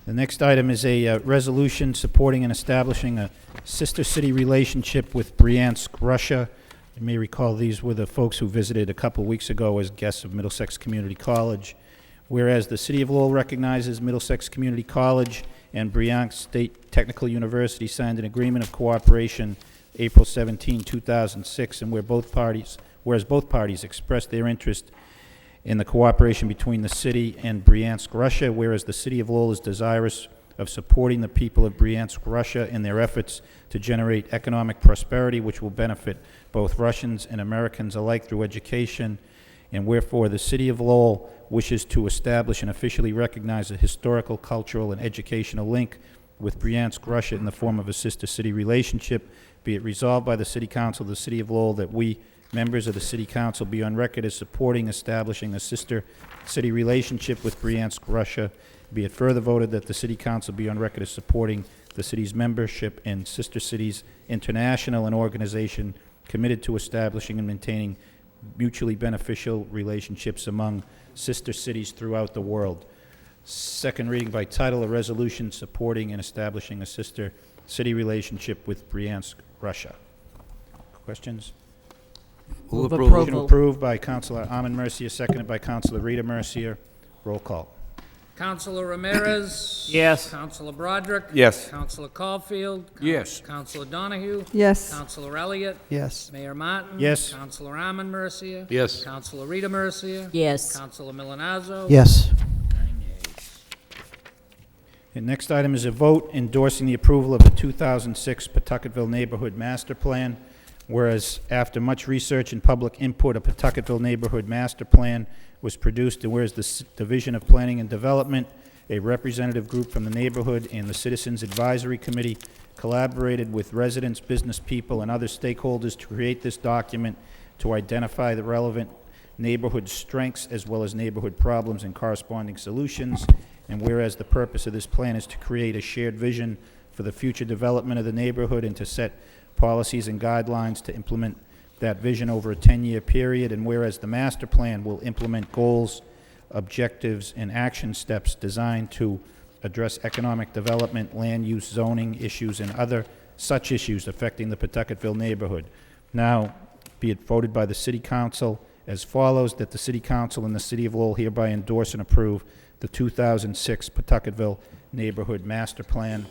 The next item is a resolution supporting and establishing a sister city relationship with Bryansk, Russia. You may recall these were the folks who visited a couple weeks ago as guests of Middlesex Community College. Whereas the City of Lowell recognizes Middlesex Community College and Bryansk State Technical University signed an agreement of cooperation April 17, 2006, and whereas both parties expressed their interest in the cooperation between the city and Bryansk, Russia, whereas the City of Lowell is desirous of supporting the people of Bryansk, Russia in their efforts to generate economic prosperity which will benefit both Russians and Americans alike through education, and wherefore the City of Lowell wishes to establish and officially recognize a historical, cultural, and educational link with Bryansk, Russia in the form of a sister city relationship. Be it resolved by the City Council of the City of Lowell that we, members of the City Council, be on record as supporting establishing a sister city relationship with Bryansk, Russia. Be it further voted that the City Council be on record as supporting the city's membership in Sister Cities International, an organization committed to establishing and maintaining mutually beneficial relationships among sister cities throughout the world. Second reading by title, a resolution supporting and establishing a sister city relationship with Bryansk, Russia. Questions? Move Motion approved by Councilor Armin Mercier, seconded by Councilor Rita Mercier. Roll call. Councilor Ramirez? Yes. Councilor Broderick? Yes. Councilor Caulfield? Yes. Councilor Donahue? Yes. Councilor Elliott? Yes. Mayor Martin? Yes. Councilor Armin Mercier? Yes. Councilor Rita Mercier? Yes. Councilor Milonazo? Yes. 9 yeas. The next item is a vote endorsing the approval of the 2006 Pawtucketville Neighborhood Master Plan. Whereas after much research and public input, a Pawtucketville Neighborhood Master Plan was produced, and whereas the Division of Planning and Development, a representative group from the neighborhood, and the Citizens Advisory Committee collaborated with residents, business people, and other stakeholders to create this document to identify the relevant neighborhood strengths as well as neighborhood problems and corresponding solutions. And whereas the purpose of this plan is to create a shared vision for the future development of the neighborhood and to set policies and guidelines to implement that vision over a 10-year period, and whereas the master plan will implement goals, objectives, and action steps designed to address economic development, land use, zoning issues, and other such issues affecting the Pawtucketville neighborhood. Now, be it voted by the City Council as follows, that the City Council and the City of Lowell hereby endorse and approve the 2006 Pawtucketville Neighborhood Master Plan.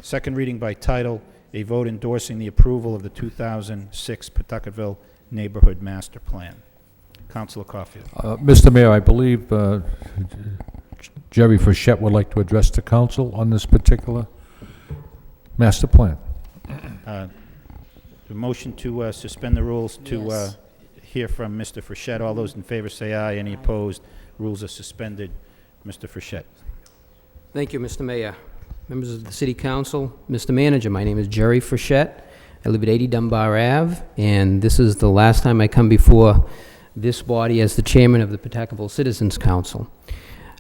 Second reading by title, a vote endorsing the approval of the 2006 Pawtucketville Neighborhood Master Plan. Councilor Caulfield. Mr. Mayor, I believe Jerry Frechette would like to address the council on this particular master plan. The motion to suspend the rules to Yes. hear from Mr. Frechette. All those in favor say aye. Any opposed? Rules are suspended. Mr. Frechette. Thank you, Mr. Mayor. Members of the City Council, Mr. Manager, my name is Jerry Frechette. I live at 80 Dunbar Ave, and this is the last time I come before this body as the chairman of the Pawtucketville Citizens Council.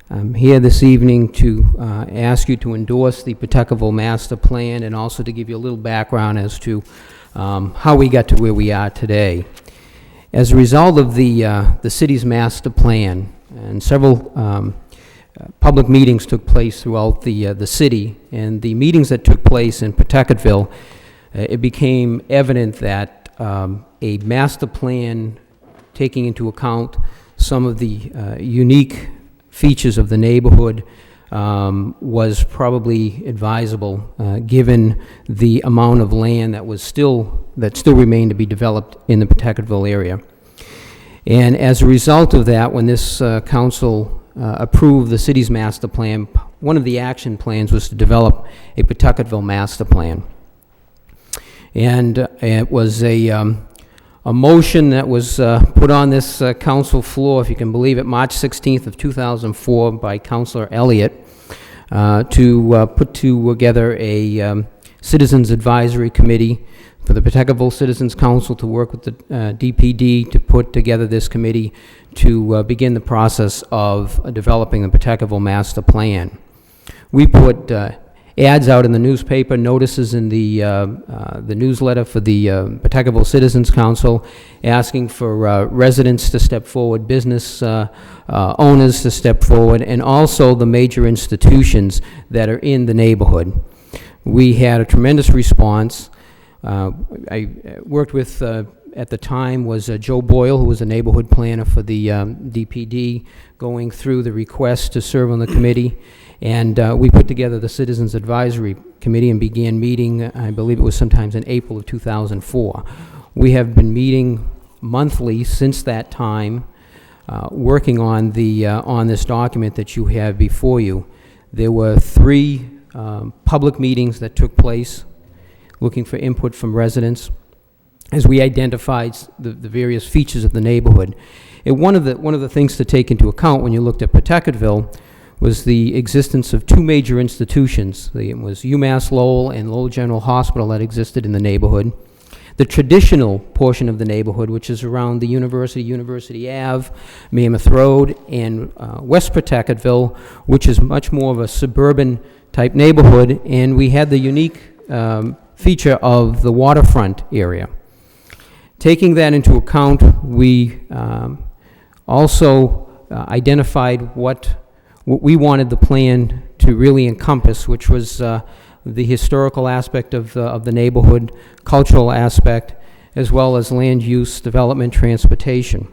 I'm here this evening to ask you to endorse the Pawtucketville Master Plan and also to give you a little background as to how we got to where we are today. As a result of the city's master plan and several public meetings took place throughout the city, and the meetings that took place in Pawtucketville, it became evident that a master plan taking into account some of the unique features of the neighborhood was probably advisable, given the amount of land that still remained to be developed in the Pawtucketville area. And as a result of that, when this council approved the city's master plan, one of the action plans was to develop a Pawtucketville master plan. And it was a motion that was put on this council floor, if you can believe it, March 16th of 2004 by Councilor Elliott, to put together a Citizens Advisory Committee for the Pawtucketville Citizens Council to work with the DPD to put together this committee to begin the process of developing the Pawtucketville Master Plan. We put ads out in the newspaper, notices in the newsletter for the Pawtucketville Citizens Council, asking for residents to step forward, business owners to step forward, and also the major institutions that are in the neighborhood. We had a tremendous response. I worked with, at the time, was Joe Boyle, who was a neighborhood planner for the DPD, going through the request to serve on the committee. And we put together the Citizens Advisory Committee and began meeting, I believe it was sometimes in April of 2004. We have been meeting monthly since that time, working on this document that you have before you. There were 3 public meetings that took place, looking for input from residents as we identified the various features of the neighborhood. And one of the things to take into account when you looked at Pawtucketville was the existence of 2 major institutions. It was UMass Lowell and Lowell General Hospital that existed in the neighborhood. The traditional portion of the neighborhood, which is around the University Ave, Mammoth Road, and West Pawtucketville, which is much more of a suburban type neighborhood, and we had the unique feature of the waterfront area. Taking that into account, we also identified what we wanted the plan to really encompass, which was the historical aspect of the neighborhood, cultural aspect, as well as land use, development, transportation.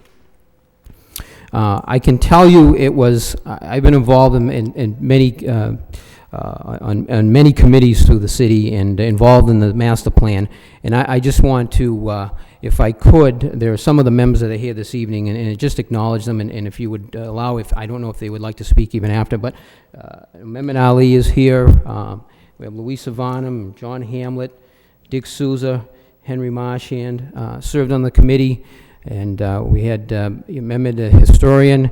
I can tell you I've been involved in many on many committees through the city and involved in the master plan. And I just want to, if I could, there are some of the members that are here this evening, and just acknowledge them, and if you would allow, I don't know if they would like to speak even after, but Mehmet Ali is here. We have Louisa Varnum, John Hamlet, Dick Souza, Henry Marchand served on the committee, and we had Mehmet, a historian,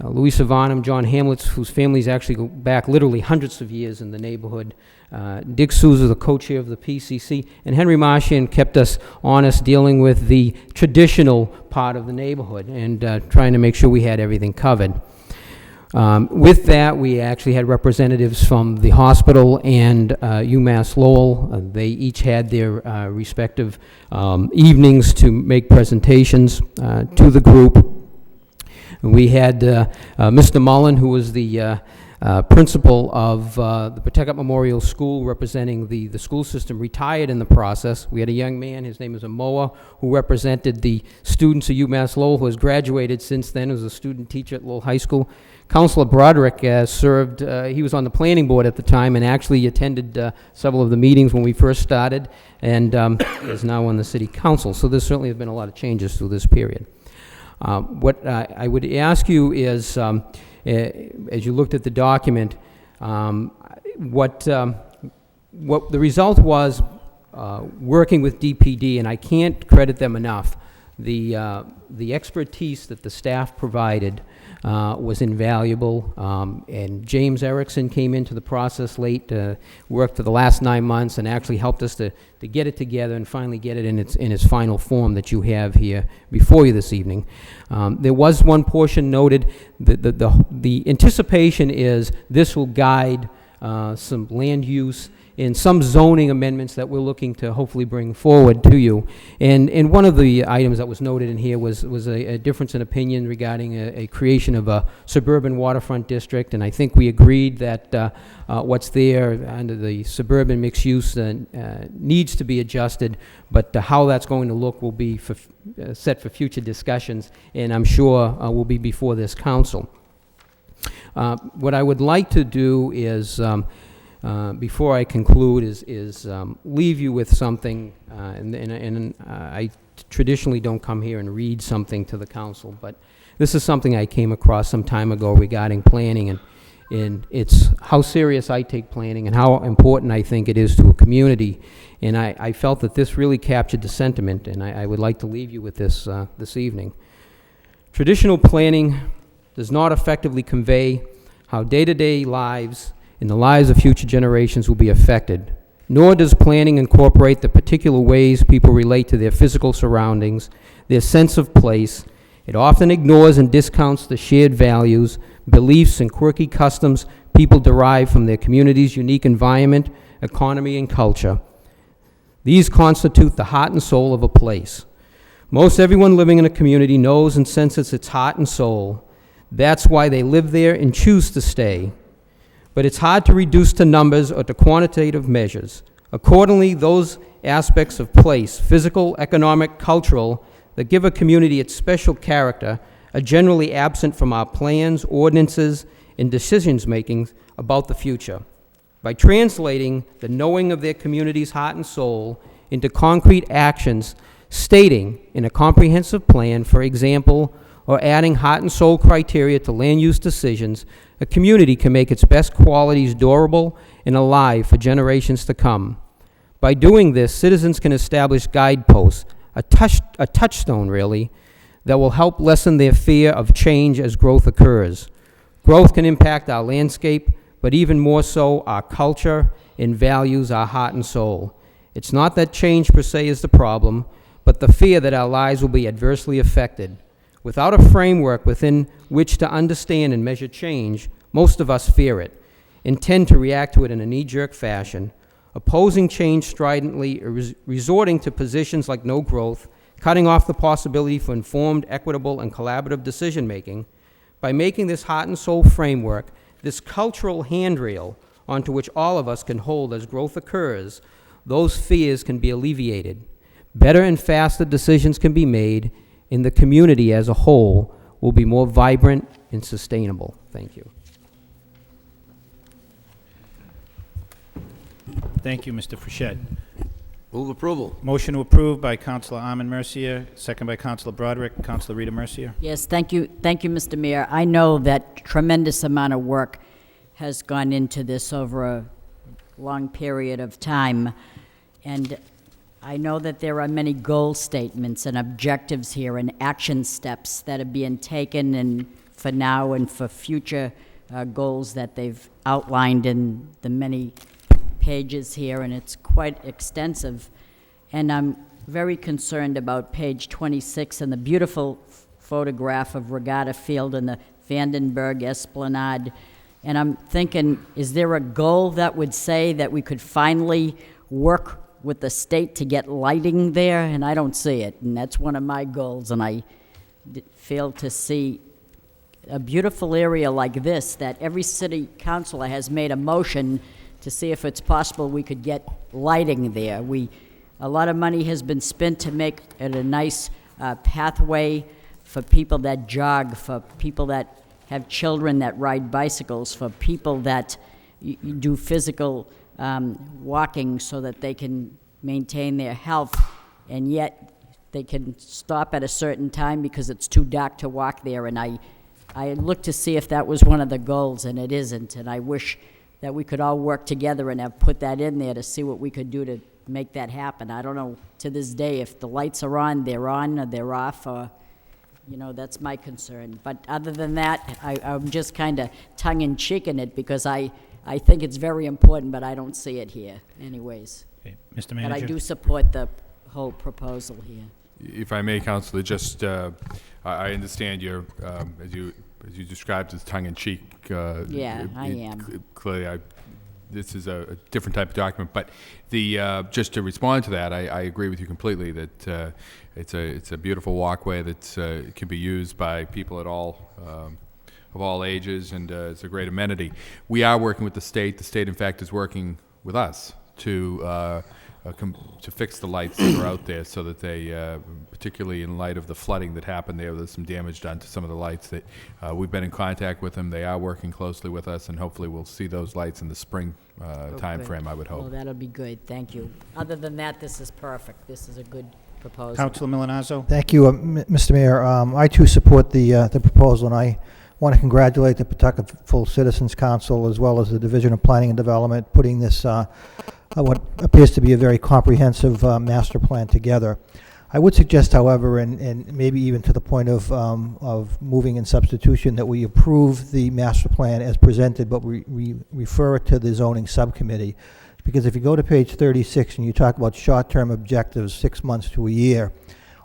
Louisa Varnum, John Hamlet, whose families actually go back literally hundreds of years in the neighborhood. Dick Souza, the co-chair of the PCC, and Henry Marchand kept us honest dealing with the traditional part of the neighborhood and trying to make sure we had everything covered. With that, we actually had representatives from the hospital and UMass Lowell. They each had their respective evenings to make presentations to the group. We had Mr. Mullen, who was the principal of the Pawtucket Memorial School, representing the school system, retired in the process. We had a young man, his name is Amoa, who represented the students of UMass Lowell, who has graduated since then as a student teacher at Lowell High School. Councilor Broderick served, he was on the planning board at the time and actually attended several of the meetings when we first started, and is now on the city council. So there certainly have been a lot of changes through this period. What I would ask you is, as you looked at the document, what the result was working with DPD, and I can't credit them enough. The expertise that the staff provided was invaluable, and James Erickson came into the process late, worked for the last 9 months, and actually helped us to get it together and finally get it in its final form that you have here before you this evening. There was one portion noted that the anticipation is this will guide some land use and some zoning amendments that we're looking to hopefully bring forward to you. And one of the items that was noted in here was a difference in opinion regarding a creation of a suburban waterfront district, and I think we agreed that what's there under the suburban mixed use needs to be adjusted, but how that's going to look will be set for future discussions, and I'm sure will be before this council. What I would like to do is, before I conclude, is leave you with something, and I traditionally don't come here and read something to the council, but this is something I came across some time ago regarding planning, and it's how serious I take planning and how important I think it is to a community, and I felt that this really captured the sentiment, and I would like to leave you with this this evening. Traditional planning does not effectively convey how day-to-day lives and the lives of future generations will be affected, nor does planning incorporate the particular ways people relate to their physical surroundings, their sense of place. It often ignores and discounts the shared values, beliefs, and quirky customs people derive from their community's unique environment, economy, and culture. These constitute the heart and soul of a place. Most everyone living in a community knows and senses its heart and soul. That's why they live there and choose to stay. But it's hard to reduce to numbers or to quantitative measures. Accordingly, those aspects of place, physical, economic, cultural, that give a community its special character are generally absent from our plans, ordinances, and decisions-making about the future. By translating the knowing of their community's heart and soul into concrete actions, stating in a comprehensive plan, for example, or adding heart and soul criteria to land use decisions, a community can make its best qualities durable and alive for generations to come. By doing this, citizens can establish guideposts, a touchstone really, that will help lessen their fear of change as growth occurs. Growth can impact our landscape, but even more so our culture and values, our heart and soul. It's not that change per se is the problem, but the fear that our lives will be adversely affected. Without a framework within which to understand and measure change, most of us fear it and tend to react to it in a knee-jerk fashion, opposing change stridently, resorting to positions like no growth, cutting off the possibility for informed, equitable, and collaborative decision-making. By making this heart and soul framework, this cultural handrail onto which all of us can hold as growth occurs, those fears can be alleviated. Better and faster decisions can be made, and the community as a whole will be more vibrant and sustainable. Thank you. Thank you, Mr. Frechette. Move approval. Motion to approve by Councilor Armin Mercier, second by Councilor Broderick. Councilor Rita Mercier. Yes, thank you, Mr. Mayor. I know that tremendous amount of work has gone into this over a long period of time, and I know that there are many goal statements and objectives here and action steps that are being taken and for now and for future goals that they've outlined in the many pages here, and it's quite extensive. And I'm very concerned about page 26 and the beautiful photograph of Regatta Field and the Vandenberg Esplanade. And I'm thinking, is there a goal that would say that we could finally work with the state to get lighting there? And I don't see it, and that's one of my goals, and I fail to see a beautiful area like this that every city councilor has made a motion to see if it's possible we could get lighting there. A lot of money has been spent to make it a nice pathway for people that jog, for people that have children that ride bicycles, for people that do physical walking so that they can maintain their health, and yet they can stop at a certain time because it's too dark to walk there. And I looked to see if that was one of the goals, and it isn't. And I wish that we could all work together and have put that in there to see what we could do to make that happen. I don't know to this day if the lights are on, or they're off, or, you know, that's my concern. But other than that, I'm just kind of tongue-in-cheek in it because I think it's very important, but I don't see it here anyways. Okay. Mr. Manager. But I do support the whole proposal here. If I may, Councilor, just I understand your as you described as tongue-in-cheek. Yeah, I am. Clearly, this is a different type of document. But just to respond to that, I agree with you completely that it's a beautiful walkway that can be used by people at all of all ages, and it's a great amenity. We are working with the state. The state, in fact, is working with us to fix the lights that are out there, so that they, particularly in light of the flooding that happened there's some damage done to some of the lights. That we've been in contact with them. They are working closely with us, and hopefully we'll see those lights in the spring time frame, I would hope. Well, that'll be good, thank you. Other than that, this is perfect. This is a good proposal. Councilor Milonazo? Thank you, Mr. Mayor. I too support the proposal, and I want to congratulate the Pawtucket Citizens Council as well as the Division of Planning and Development putting this what appears to be a very comprehensive master plan together. I would suggest, however, and maybe even to the point of moving in substitution, that we approve the master plan as presented, but we refer it to the zoning subcommittee. Because if you go to page 36 and you talk about short-term objectives, 6 months to a year,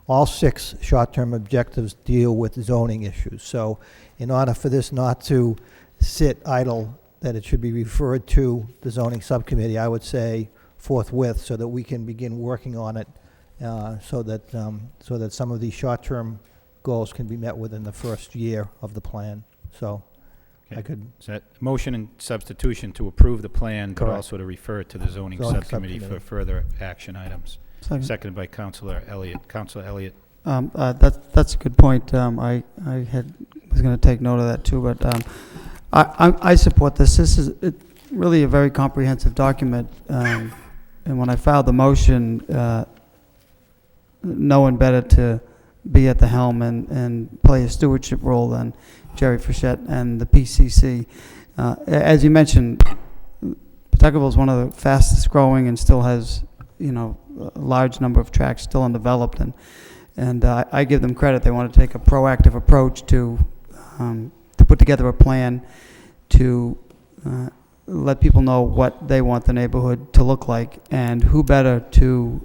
all 6 short-term objectives deal with zoning issues. So in order for this not to sit idle, that it should be referred to the zoning subcommittee, I would say forthwith, so that we can begin working on it, so that some of these short-term goals can be met within the first year of the plan. So Okay. I could. Is that motion and substitution to approve the plan, but Correct. also to refer it to the zoning Zoning subcommittee for subcommittee. further action items? Second. Seconded by Councilor Elliott. Councilor Elliott? That's a good point. I was going to take note of that too, but I support this. This is really a very comprehensive document, and when I filed the motion, no one better to be at the helm and play a stewardship role than Jerry Frechette and the PCC. As you mentioned, Pawtucketville is one of the fastest growing and still has, a large number of tracks still undeveloped, and I give them credit. They want to take a proactive approach to put together a plan to let people know what they want the neighborhood to look like, and who better to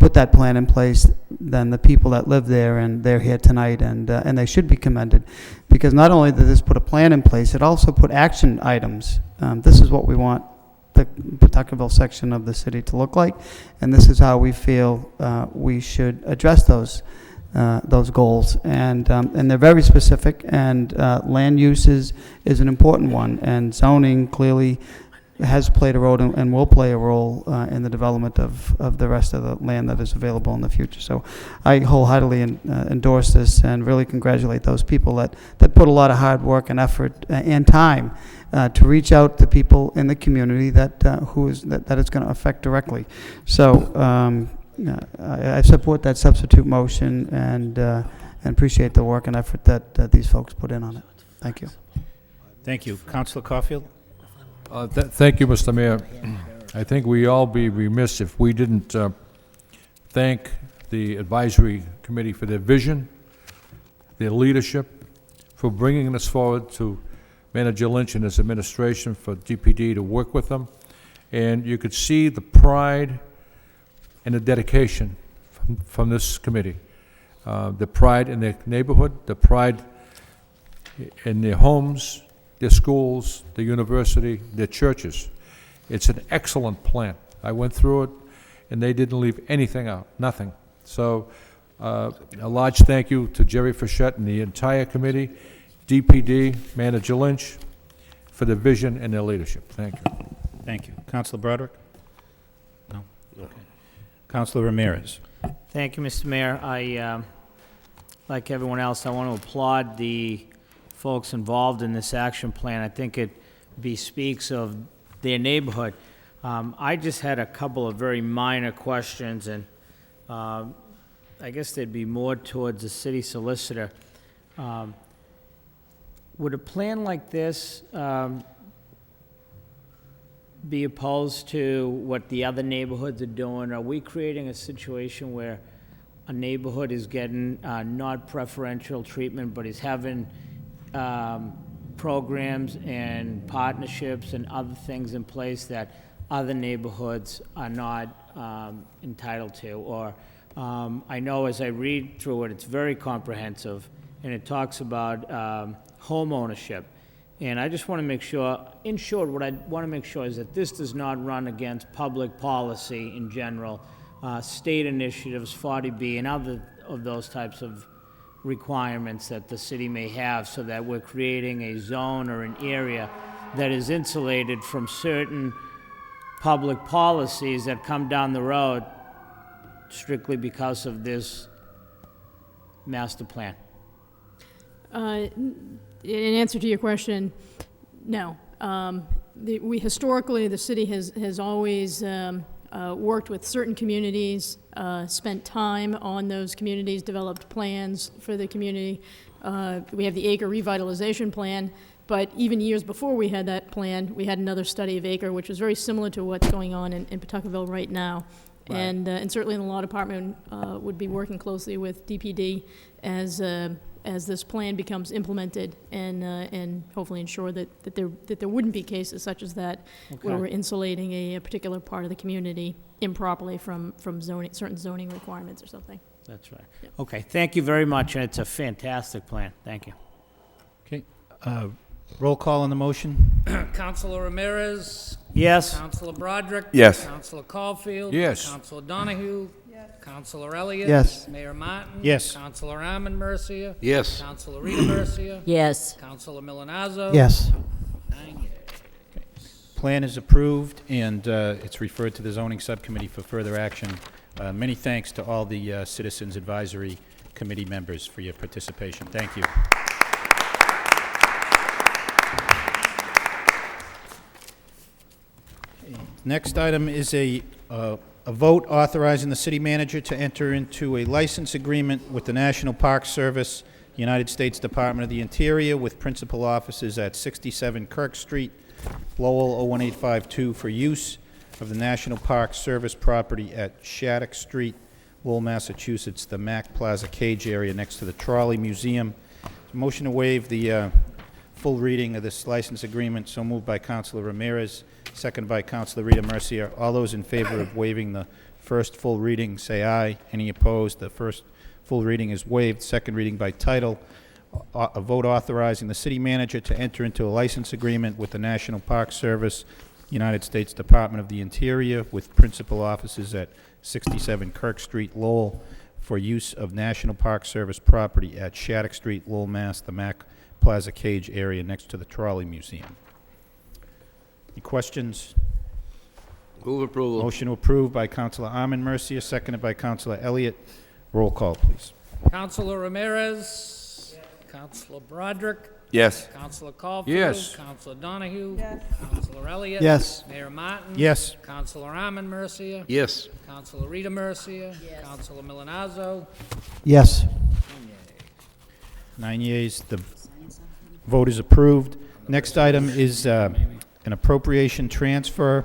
put that plan in place than the people that live there, and they're here tonight, and they should be commended, because not only did this put a plan in place, it also put action items. This is what we want the Pawtucketville section of the city to look like, and this is how we feel we should address those goals, and they're very specific, and land uses is an important one, and zoning clearly has played a role and will play a role in the development of the rest of the land that is available in the future. So I wholeheartedly endorse this and really congratulate those people that put a lot of hard work and effort and time to reach out to people in the community that it's going to affect directly. So I support that substitute motion and appreciate the work and effort that these folks put in on it. Thank you. Thank you. Councilor Caulfield? Thank you, Mr. Mayor. I think we all be remiss if we didn't thank the advisory committee for their vision, their leadership, for bringing us forward, to Manager Lynch and his administration, for DPD to work with them. And you could see the pride and the dedication from this committee. The pride in their neighborhood, the pride in their homes, their schools, the university, their churches. It's an excellent plan. I went through it, and they didn't leave anything out, nothing. So a large thank you to Jerry Frechette and the entire committee, DPD, Manager Lynch, for the vision and their leadership. Thank you. Thank you. Councilor Broderick? No? Okay. Councilor Ramirez? Thank you, Mr. Mayor. I, like everyone else, I want to applaud the folks involved in this action plan. I think it bespeaks of their neighborhood. I just had a couple of very minor questions, and I guess they'd be more towards the city solicitor. Would a plan like this be opposed to what the other neighborhoods are doing? Are we creating a situation where a neighborhood is getting not preferential treatment, but is having programs and partnerships and other things in place that other neighborhoods are not entitled to? Or I know as I read through it, it's very comprehensive, and it talks about home ownership. And I just want to make sure, in short, what I want to make sure is that this does not run against public policy in general, state initiatives, 40B, and other of those types of requirements that the city may have, so that we're creating a zone or an area that is insulated from certain public policies that come down the road strictly because of this master plan. In answer to your question, no. Historically, the city has always worked with certain communities, spent time on those communities, developed plans for the community. We have the Acre Revitalization Plan, but even years before we had that plan, we had another study of Acre, which was very similar to what's going on in Pawtuckaville right now. Right. And certainly the law department would be working closely with DPD as this plan becomes implemented, and hopefully ensure that there wouldn't be cases such as that, Okay. where we're insulating a particular part of the community improperly from certain zoning requirements or something. That's right. Okay, thank you very much, and it's a fantastic plan. Thank you. Okay. Roll call on the motion? Councilor Ramirez. Yes. Councilor Broderick. Yes. Councilor Caulfield. Yes. Councilor Donahue. Yes. Councilor Elliott. Yes. Mayor Martin. Yes. Councilor Armand Mercia. Yes. Councilor Rita Mercia. Yes. Councilor Milonazo. Yes. 9 yeas. Plan is approved, and it's referred to the zoning subcommittee for further action. Many thanks to all the Citizens Advisory Committee members for your participation. Thank you. Next item is a vote authorizing the city manager to enter into a license agreement with the National Park Service, United States Department of the Interior, with principal offices at 67 Kirk Street, Lowell 01852, for use of the National Park Service property at Shattuck Street, Lowell, Massachusetts, the Mac Plaza Cage area next to the Trolley Museum. Motion to waive the full reading of this license agreement, so moved by Councilor Ramirez, second by Councilor Rita Mercia. All those in favor of waiving the first full reading, say aye. Any opposed? The first full reading is waived. Second reading by title. A vote authorizing the city manager to enter into a license agreement with the National Park Service, United States Department of the Interior, with principal offices at 67 Kirk Street, Lowell, for use of National Park Service property at Shattuck Street, Lowell, Mass., the Mac Plaza Cage area next to the Trolley Museum. Any questions? Move approval. Motion approved by Councilor Armand Mercia, seconded by Councilor Elliott. Roll call, please. Councilor Ramirez. Yes. Councilor Broderick. Yes. Councilor Caulfield. Yes. Councilor Donahue. Yes. Councilor Elliott. Yes. Mayor Martin. Yes. Councilor Armand Mercia. Yes. Councilor Rita Mercia. Yes. Councilor Milonazo. Yes. 9 yeas. The vote is approved. Next item is an appropriation transfer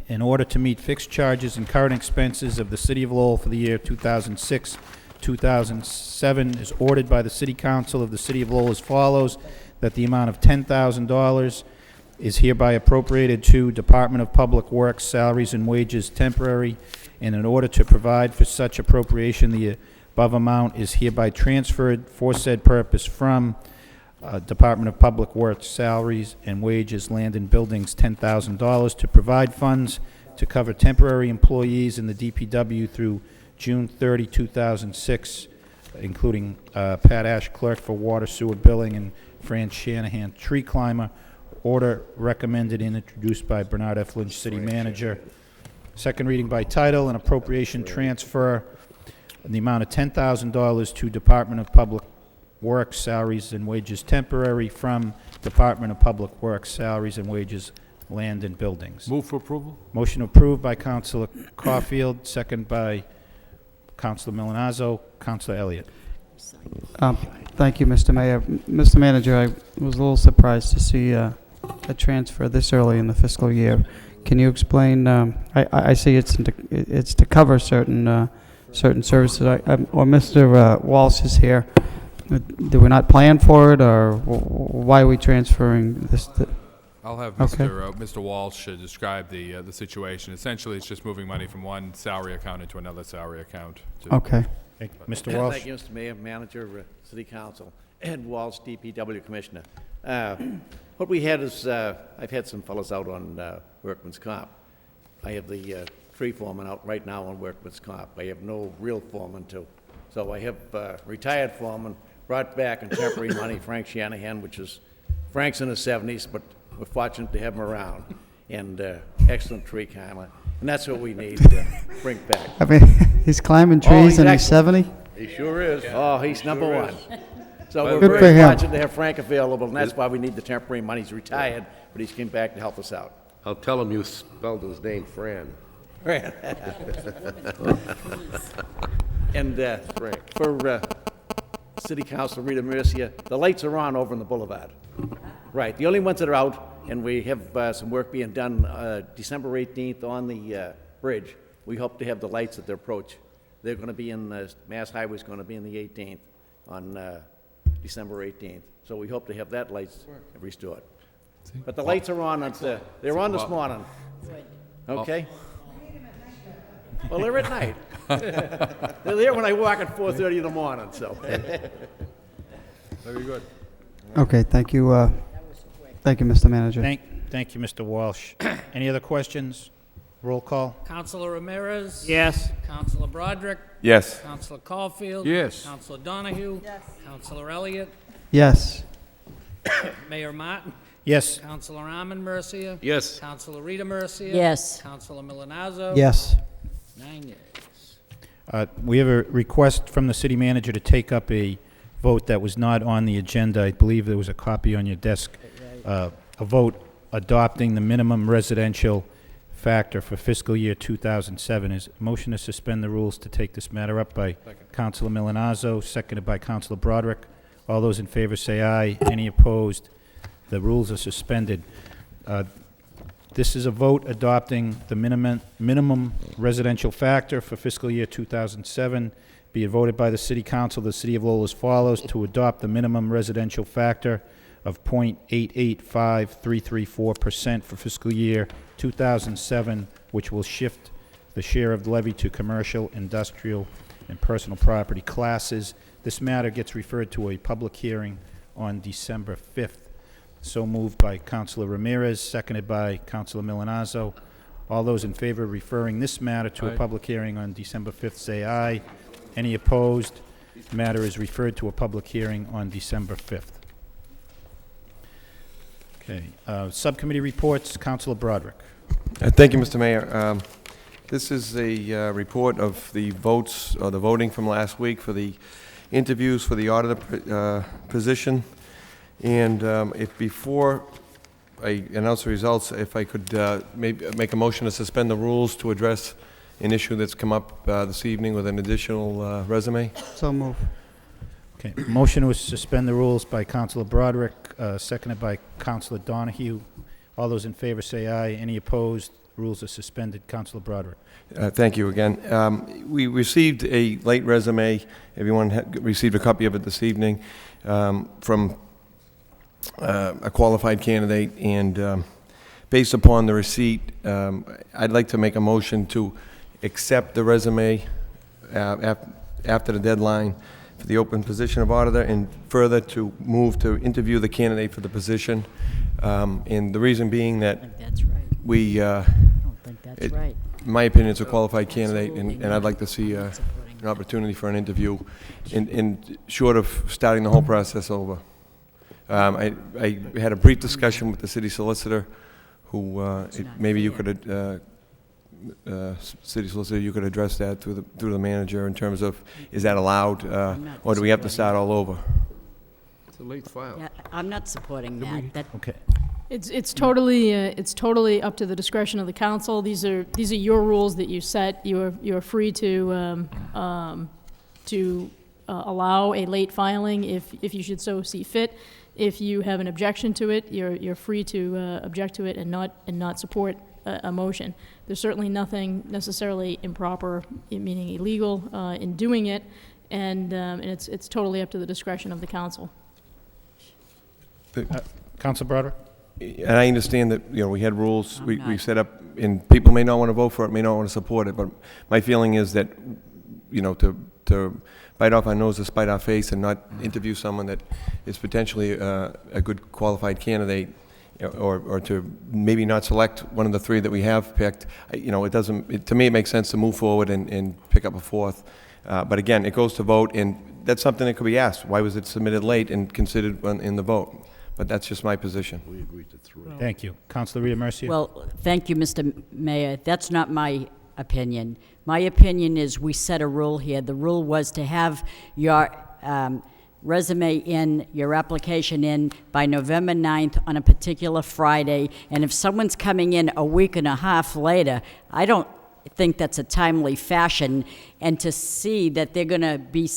in order to meet fixed charges and current expenses of the City of Lowell for the year 2006, 2007 is ordered by the City Council of the City of Lowell as follows: that the amount of $10,000 is hereby appropriated to Department of Public Works salaries and wages temporary, and in order to provide for such appropriation, the above amount is hereby transferred for said purpose from Department of Public Works salaries and wages, land and buildings, $10,000 to provide funds to cover temporary employees in the DPW through June 30, 2006, including Pat Ash, clerk for water sewer billing, and Fran Shanahan, tree climber. Order recommended and introduced by Bernard F. Lynch, city manager. Second reading by title, an appropriation transfer in the amount of $10,000 to Department of Public Works salaries and wages temporary from Department of Public Works salaries and wages, land and buildings. Move for approval? Motion approved by Councilor Caulfield, second by Councilor Milonazo. Councilor Elliott. Thank you, Mr. Mayor. Mr. Manager, I was a little surprised to see a transfer this early in the fiscal year. Can you explain? I see it's to cover certain services. Or Mr. Walsh is here. Do we not plan for it, or why are we transferring this? I'll have Okay. Mr. Walsh describe the situation. Essentially, it's just moving money from one salary account into another salary account. Okay. Mr. Walsh. Thank you, Mr. Mayor, Manager, City Council, Ed Walsh, DPW Commissioner. What we had is, I've had some fellas out on workman's comp. I have the tree foreman out right now on workman's comp. I have no real foreman too. So I have retired foreman, brought back in temporary money, Frank Shanahan, which is, Frank's in his 70s, but we're fortunate to have him around. And excellent tree climber. And that's what we need to bring back. I mean, he's climbing trees and he's excellent. 70? He sure is. Oh, he's number one. So we're Good for very him. fortunate to have Frank available, and that's why we need the temporary money. He's retired, but he's came back to help us out. I'll tell him you spelled his name Fran. And for City Council Rita Mercia, the lights are on over in the boulevard. Right, the only ones that are out, and we have some work being done December 18th on the bridge. We hope to have the lights at the approach. They're going to be in, Mass Highway's going to be in the 18th, on December 18th. So we hope to have that lights restored. But the lights are on, they're on this morning. Okay? Well, they're at night. They're there when I walk at 4:30 in the morning, so. Very good. Okay, thank you. Thank you, Mr. Manager. Thank you, Mr. Walsh. Any other questions? Roll call. Councilor Ramirez? Yes. Councilor Broderick? Yes. Councilor Caulfield? Yes. Councilor Donahue? Yes. Councilor Elliott? Yes. Mayor Martin? Yes. Councilor Armin Mercia? Yes. Councilor Rita Mercia? Yes. Councilor Milonazo? Yes. 9 yeas. We have a request from the city manager to take up a vote that was not on the agenda. I believe there was a copy on your desk. A vote adopting the minimum residential factor for fiscal year 2007. Is motion to suspend the rules to take this matter up by Councilor Milonazo, seconded by Councilor Broderick. All those in favor say aye. Any opposed? The rules are suspended. This is a vote adopting the minimum residential factor for fiscal year 2007. Be it voted by the City Council of the City of Lowell as follows: to adopt the minimum residential factor of 0.885334% for fiscal year 2007, which will shift the share of the levy to commercial, industrial, and personal property classes. This matter gets referred to a public hearing on December 5th. So moved by Councilor Ramirez, seconded by Councilor Milonazo. All those in favor of referring this matter to a public hearing on December 5th say aye. Any opposed? The matter is referred to a public hearing on December 5th. Okay. Subcommittee reports. Councilor Broderick. Thank you, Mr. Mayor. This is a report of the votes, or the voting from last week for the interviews for the auditor position. And if before I announce the results, if I could maybe make a motion to suspend the rules to address an issue that's come up this evening with an additional resume. So move. Okay. Motion was suspend the rules by Councilor Broderick, seconded by Councilor Donahue. All those in favor say aye. Any opposed? Rules are suspended. Councilor Broderick. Thank you again. We received a late resume. Everyone received a copy of it this evening from a qualified candidate, and based upon the receipt, I'd like to make a motion to accept the resume after the deadline for the open position of auditor, and further to move to interview the candidate for the position. And the reason being that I think that's right. we, I don't think that's right. in my opinion, it's a qualified candidate, and I'd like to see an opportunity for an interview, in short of starting the whole process over. I had a brief discussion with the city solicitor, who maybe you could, city solicitor, you could address that through the manager in terms of, is that allowed, or do we have to start all over? It's a late file. Yeah, I'm not supporting that. Okay. It's totally up to the discretion of the council. These are your rules that you set. You're free to allow a late filing if you should so see fit. If you have an objection to it, you're free to object to it and not support a motion. There's certainly nothing necessarily improper, meaning illegal, in doing it, and it's totally up to the discretion of the council. Councilor Broderick. And I understand that, we had rules we set up, and people may not want to vote for it, may not want to support it, but my feeling is that, to bite off our nose to spite our face and not interview someone that is potentially a good qualified candidate, or to maybe not select one of the three that we have picked. It doesn't, to me, it makes sense to move forward and pick up a fourth. But again, it goes to vote, and that's something that could be asked. Why was it submitted late and considered in the vote? But that's just my position. We agreed to 3. Thank you. Councilor Rita Mercia? Well, thank you, Mr. Mayor. That's not my opinion. My opinion is we set a rule here. The rule was to have your resume in, your application in by November 9th on a particular Friday. And if someone's coming in a week and a half later, I don't think that's a timely fashion. And to see that they're going to be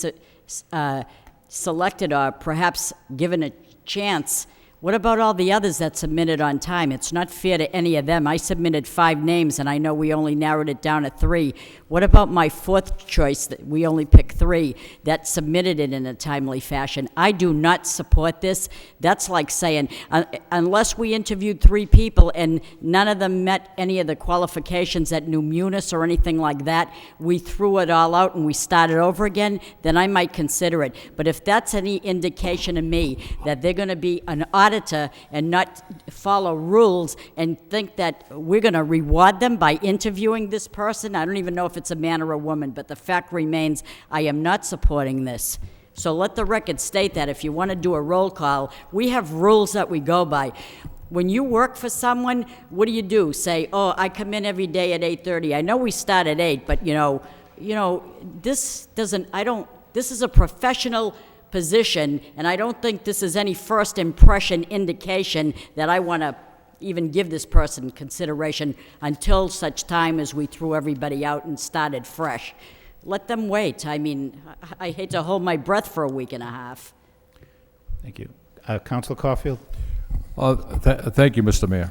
selected or perhaps given a chance. What about all the others that submitted on time? It's not fair to any of them. I submitted 5 names, and I know we only narrowed it down to 3. What about my fourth choice, that we only picked 3, that submitted it in a timely fashion? I do not support this. That's like saying, unless we interviewed 3 people and none of them met any of the qualifications at New Munis or anything like that, we threw it all out and we started over again, then I might consider it. But if that's any indication to me that they're going to be an auditor and not follow rules and think that we're going to reward them by interviewing this person, I don't even know if it's a man or a woman, but the fact remains, I am not supporting this. So let the record state that if you want to do a roll call, we have rules that we go by. When you work for someone, what do? Say, oh, I come in every day at 8:30. I know we start at 8, but this doesn't, this is a professional position, and I don't think this is any first impression indication that I want to even give this person consideration until such time as we threw everybody out and started fresh. Let them wait. I mean, I hate to hold my breath for a week and a half. Thank you. Councilor Caulfield? Thank you, Mr. Mayor.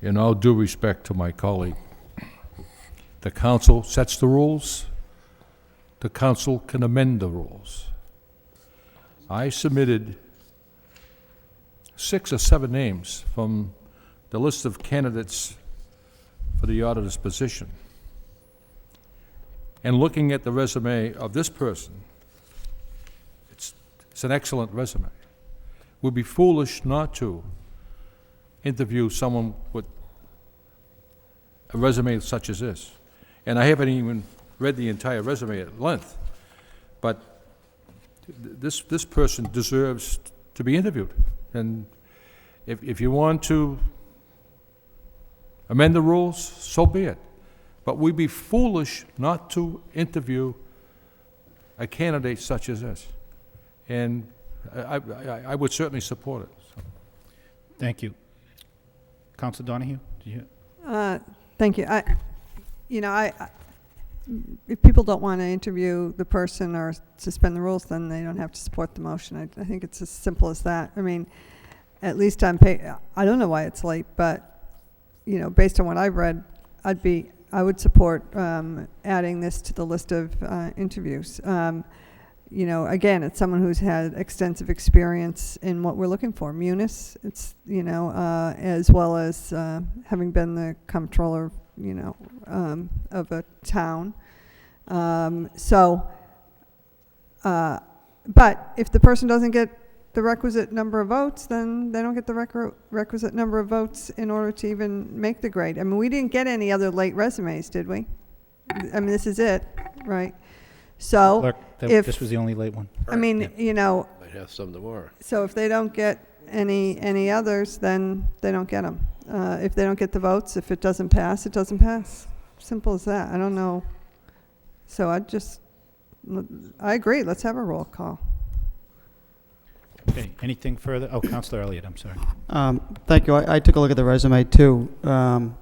In all due respect to my colleague, the council sets the rules. The council can amend the rules. I submitted 6 or 7 names from the list of candidates for the auditor's position. And looking at the resume of this person, it's an excellent resume. We'd be foolish not to interview someone with a resume such as this. And I haven't even read the entire resume at length, but this person deserves to be interviewed. And if you want to amend the rules, so be it. But we'd be foolish not to interview a candidate such as this. And I would certainly support it. So. Thank you. Councilor Donahue? Thank you. If people don't want to interview the person or suspend the rules, then they don't have to support the motion. I think it's as simple as that. I mean, at least I don't know why it's late, but based on what I've read, I would support adding this to the list of interviews. Again, it's someone who's had extensive experience in what we're looking for. Munis, it's as well as having been the comptroller of a town. But if the person doesn't get the requisite number of votes, then they don't get the requisite number of votes in order to even make the grade. I mean, we didn't get any other late resumes, did we? I mean, this is it, right? So Clerk, this was the only late one. I mean, Might have some tomorrow. so if they don't get any others, then they don't get them. If they don't get the votes, if it doesn't pass, it doesn't pass. Simple as that. I don't know. So I agree. Let's have a roll call. Okay, anything further? Oh, Councilor Elliott, I'm sorry. Thank you. I took a look at the resume too. And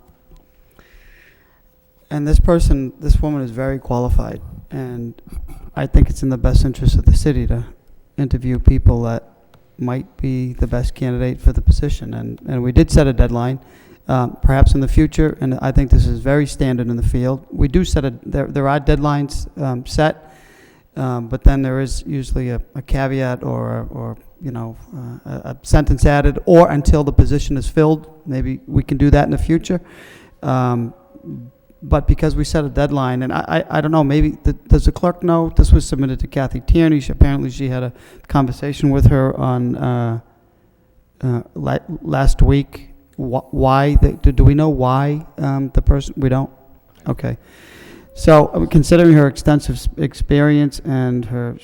this woman is very qualified. And I think it's in the best interest of the city to interview people that might be the best candidate for the position. And we did set a deadline, perhaps in the future, and I think this is very standard in the field. We do set there are deadlines set, but then there is usually a caveat or a sentence added, or until the position is filled. Maybe we can do that in the future. but because we set a deadline, and I don't know, maybe, does the clerk know? This was submitted to Kathy Tierney. Apparently she had a conversation with her on last week. Why, do we know why the person, we don't? Okay. So considering her extensive experience and her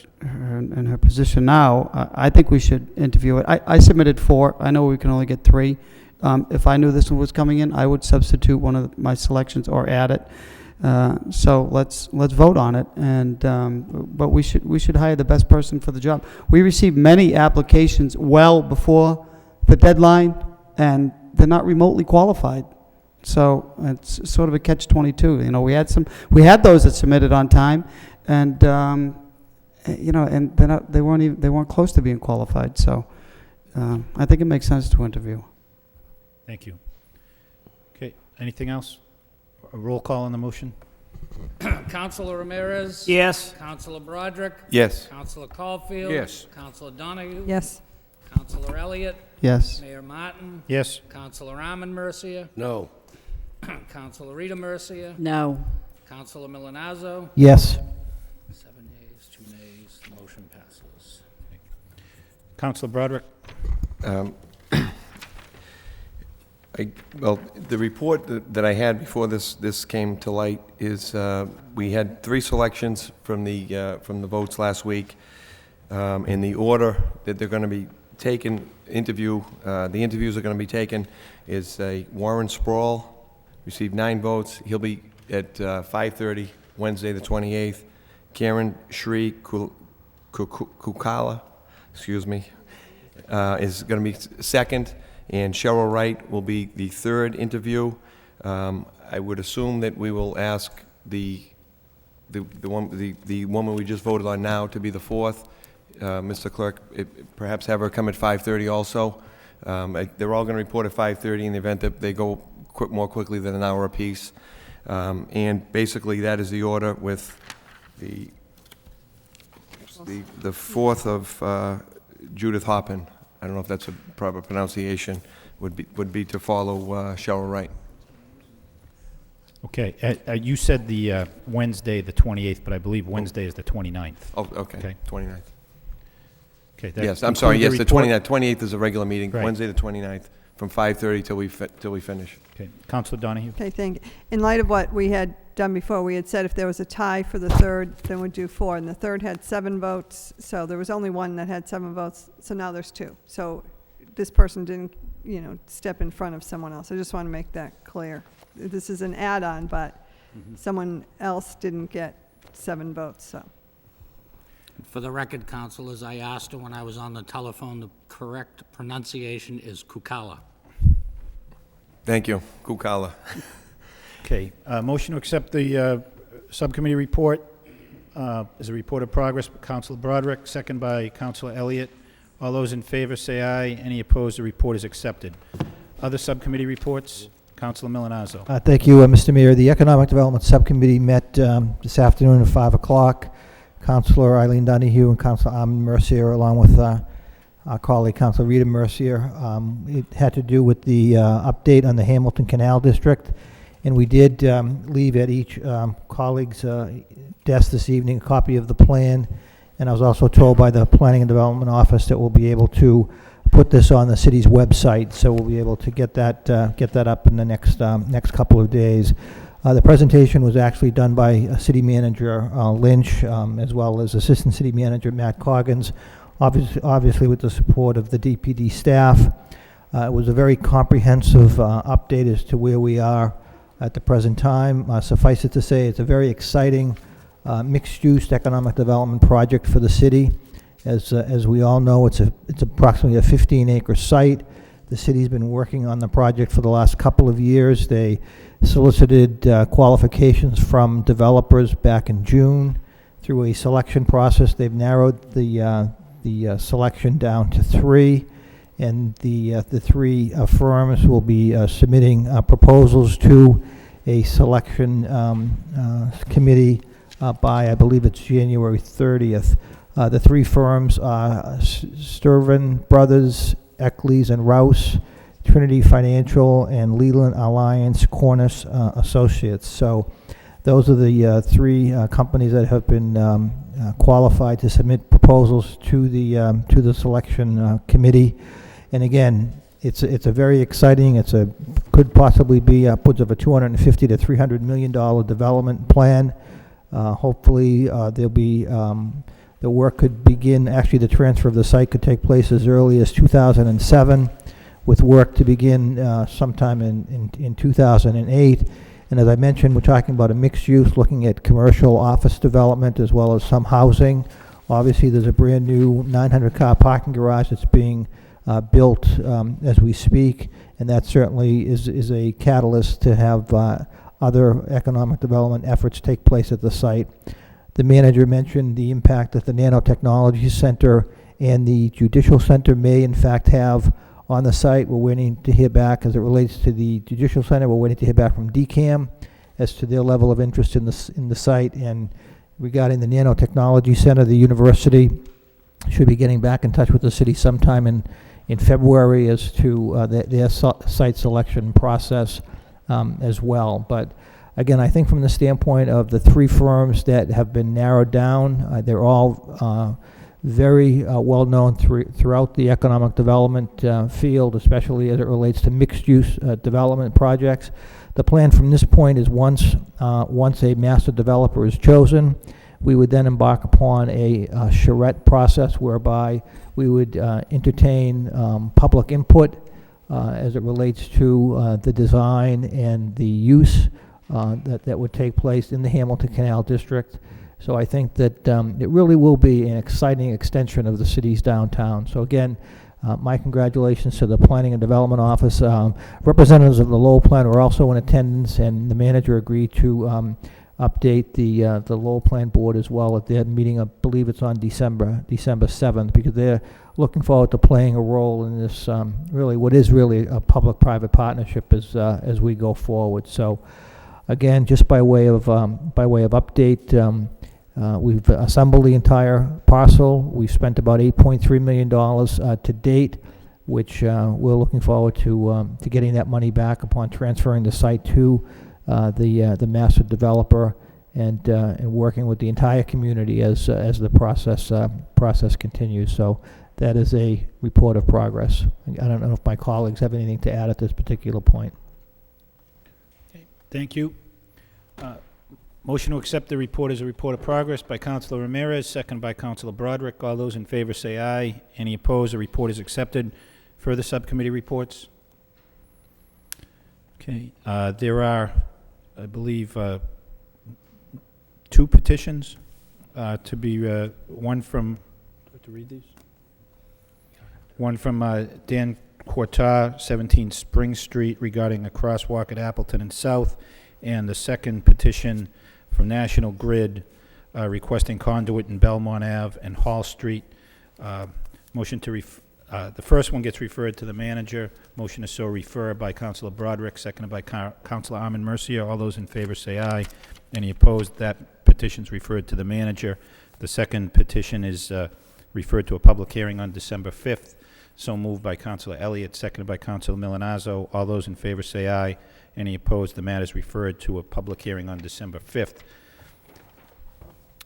position now, I think we should interview it. I submitted 4. I know we can only get 3. If I knew this one was coming in, I would substitute one of my selections or add it. So let's vote on it. And but we should hire the best person for the job. We received many applications well before the deadline, and they're not remotely qualified. So it's sort of a catch-22. You know, we had those that submitted on time, and you know, and they weren't close to being qualified. So I think it makes sense to interview. Thank you. Okay, anything else? A roll call on the motion? Councilor Ramirez? Yes. Councilor Broderick? Yes. Councilor Caulfield? Yes. Councilor Donahue? Yes. Councilor Elliott? Yes. Mayor Martin? Yes. Councilor Armin Mercia? No. Councilor Rita Mercia? No. Councilor Milonazo? Yes. 7 yeas, 2 nays, the motion passes. Councilor Broderick? Well, the report that I had before this came to light is we had 3 selections from the votes last week. In the order that they're going to be taken, the interviews are going to be taken is Warren Sproul, received 9 votes. He'll be at 5:30 Wednesday the 28th. Karen Shri Kukala, excuse me, is going to be second. And Cheryl Wright will be the 3rd interview. I would assume that we will ask the woman we just voted on now to be the 4th. Mr. Clerk, perhaps have her come at 5:30 also. They're all going to report at 5:30 in the event that they go more quickly than an hour apiece. And basically that is the order, with the 4th of Judith Hoppin. I don't know if that's a proper pronunciation, would be to follow Cheryl Wright. Okay, you said the Wednesday, the 28th, but I believe Wednesday is the 29th. Oh, okay. 29th. Okay. That Yes, I'm sorry, yes, the report. 29th. 28th is a regular meeting, Right. Wednesday the 29th, from 5:30 till we finish. Okay, Councilor Donahue? Okay, thank you. In light of what we had done before, we had said if there was a tie for the 3rd, then we'd do 4, and the 3rd had 7 votes, so there was only one that had 7 votes, so now there's 2. So this person didn't, step in front of someone else. I just want to make that clear. This is an add-on, but someone else didn't get 7 votes, so. For the record, councilors, I asked her when I was on the telephone, the correct pronunciation is Kukala. Thank you, Kukala. Okay, motion to accept the subcommittee report as a report of progress by Councilor Broderick, second by Councilor Elliott. All those in favor say aye. Any opposed, the report is accepted. Other subcommittee reports? Councilor Milonazo. Thank you, Mr. Mayor. The Economic Development Subcommittee met this afternoon at 5 o'clock. Councilor Eileen Donahue and Councilor Armin Mercier, along with our colleague Councilor Rita Mercier. It had to do with the update on the Hamilton Canal District, and we did leave at each colleague's desk this evening a copy of the plan, and I was also told by the Planning and Development Office that we'll be able to put this on the city's website, so we'll be able to get that up in the next couple of days. The presentation was actually done by City Manager Lynch, as well as Assistant City Manager Matt Coggins, obviously with the support of the DPD staff. It was a very comprehensive update as to where we are at the present time. Suffice it to say, it's a very exciting mixed-use economic development project for the city. As we all know, it's approximately a 15-acre site. The city's been working on the project for the last couple of years. They solicited qualifications from developers back in June. Through a selection process, they've narrowed the selection down to 3, and the 3 firms will be submitting proposals to a selection committee by, I believe it's January 30th. The 3 firms are Sturven Brothers, Eccles, and Rouse. Trinity Financial, and Leland Alliance Cornish Associates. So those are the three companies that have been qualified to submit proposals to the selection committee. And again, it's a very exciting, could possibly be upwards of a $250 to $300 million development plan. Hopefully, there'll be, the work could begin, actually the transfer of the site could take place as early as 2007, with work to begin sometime in 2008. And as I mentioned, we're talking about a mixed use, looking at commercial office development as well as some housing. Obviously, there's a brand new 900-car parking garage that's being built as we speak, and that certainly is a catalyst to have other economic development efforts take place at the site. The manager mentioned the impact that the Nanotechnology Center and the Judicial Center may in fact have on the site. We're waiting to hear back as it relates to the Judicial Center. We're waiting to hear back from DCAM as to their level of interest in the site. And regarding the Nanotechnology Center, the university should be getting back in touch with the city sometime in February as to their site selection process as well. But again, I think from the standpoint of the three firms that have been narrowed down, they're all very well known throughout the economic development field, especially as it relates to mixed-use development projects. The plan from this point is once a master developer is chosen, we would then embark upon a charrette process whereby we would entertain public input as it relates to the design and the use that would take place in the Hamilton Canal District. So I think that it really will be an exciting extension of the city's downtown. So again, my congratulations to the Planning and Development Office. Representatives of the Lowell Plan were also in attendance, and the manager agreed to update the Lowell Plan Board as well at their meeting. I believe it's on December 7th, because they're looking forward to playing a role in this what is really a public-private partnership as we go forward. So again, just by way of update, we've assembled the entire parcel. We've spent about $8.3 million to date, which we're looking forward to getting that money back upon transferring the site to the master developer, and working with the entire community as the process continues. So that is a report of progress. I don't know if my colleagues have anything to add at this particular point. Okay, thank you. Motion to accept the report as a report of progress by Councilor Ramirez, second by Councilor Broderick. All those in favor say aye. Any opposed? The report is accepted. Further subcommittee reports? Okay. There are, I believe, two petitions to be, one from, to read these? One from Dan Quartar, 17 Spring Street, regarding a crosswalk at Appleton and South, and the second petition from National Grid requesting conduit in Belmont Ave and Hall Street. Motion to the first one gets referred to the manager. Motion to so refer by Councilor Broderick, seconded by Councilor Armin Mercier. All those in favor say aye. Any opposed? That petition's referred to the manager. The second petition is referred to a public hearing on December 5th. So moved by Councilor Elliott, seconded by Councilor Milanazzo. All those in favor say aye. Any opposed? The matter is referred to a public hearing on December 5th.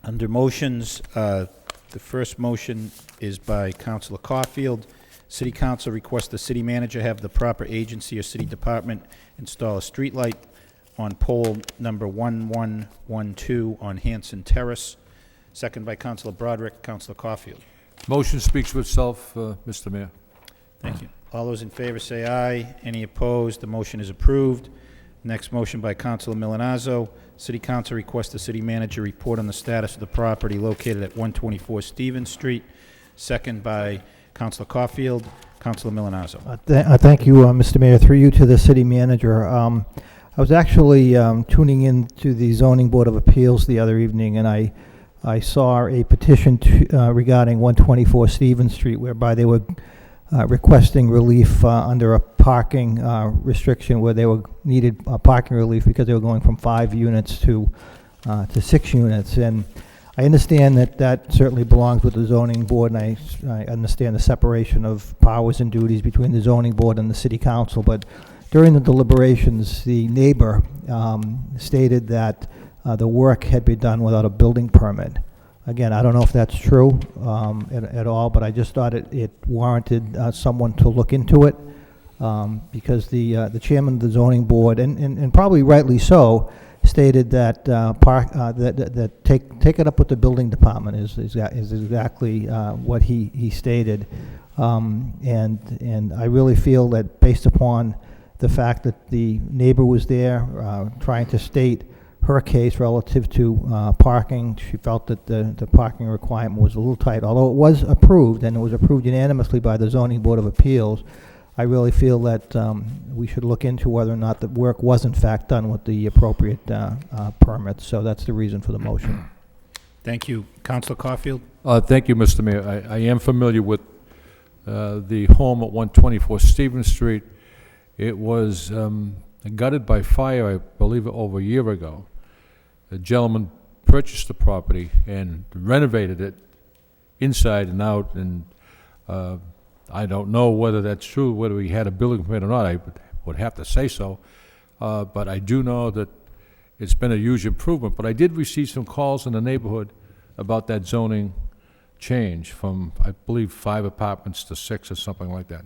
Under motions, the first motion is by Councilor Caulfield. City Council requests the city manager have the proper agency or city department install a street light on pole number 1112 on Hanson Terrace. Second by Councilor Broderick. Councilor Caulfield. Motion speaks for itself, Mr. Mayor. Thank you. All those in favor say aye. Any opposed? The motion is approved. Next motion by Councilor Milanazzo. City Council requests the city manager report on the status of the property located at 124 Stevens Street. Second by Councilor Caulfield. Councilor Milanazzo. Thank you, Mr. Mayor. Through you to the city manager. I was actually tuning in to the Zoning Board of Appeals the other evening, and I saw a petition regarding 124 Stevens Street, whereby they were requesting relief under a parking restriction, where they needed parking relief because they were going from 5 units to 6 units. And I understand that that certainly belongs with the zoning board, and I understand the separation of powers and duties between the zoning board and the city council, but during the deliberations, the neighbor stated that the work had been done without a building permit. Again, I don't know if that's true at all, but I just thought it warranted someone to look into it, because the chairman of the zoning board, and probably rightly so, stated that that take it up with the building department is exactly what he stated, and I really feel that based upon the fact that the neighbor was there trying to state her case relative to parking, she felt that the parking requirement was a little tight, although it was approved, and it was approved unanimously by the zoning board of appeals. I really feel that we should look into whether or not the work was in fact done with the appropriate permits. So that's the reason for the motion. Thank you. Councilor Caulfield? Thank you, Mr. Mayor. I am familiar with the home at 124 Stevens Street. It was gutted by fire, I believe, over a year ago. A gentleman purchased the property and renovated it inside and out, and I don't know whether that's true, whether he had a building permit or not. I would have to say so. But I do know that it's been a huge improvement. But I did receive some calls in the neighborhood about that zoning change from, I believe, 5 apartments to 6 or something like that.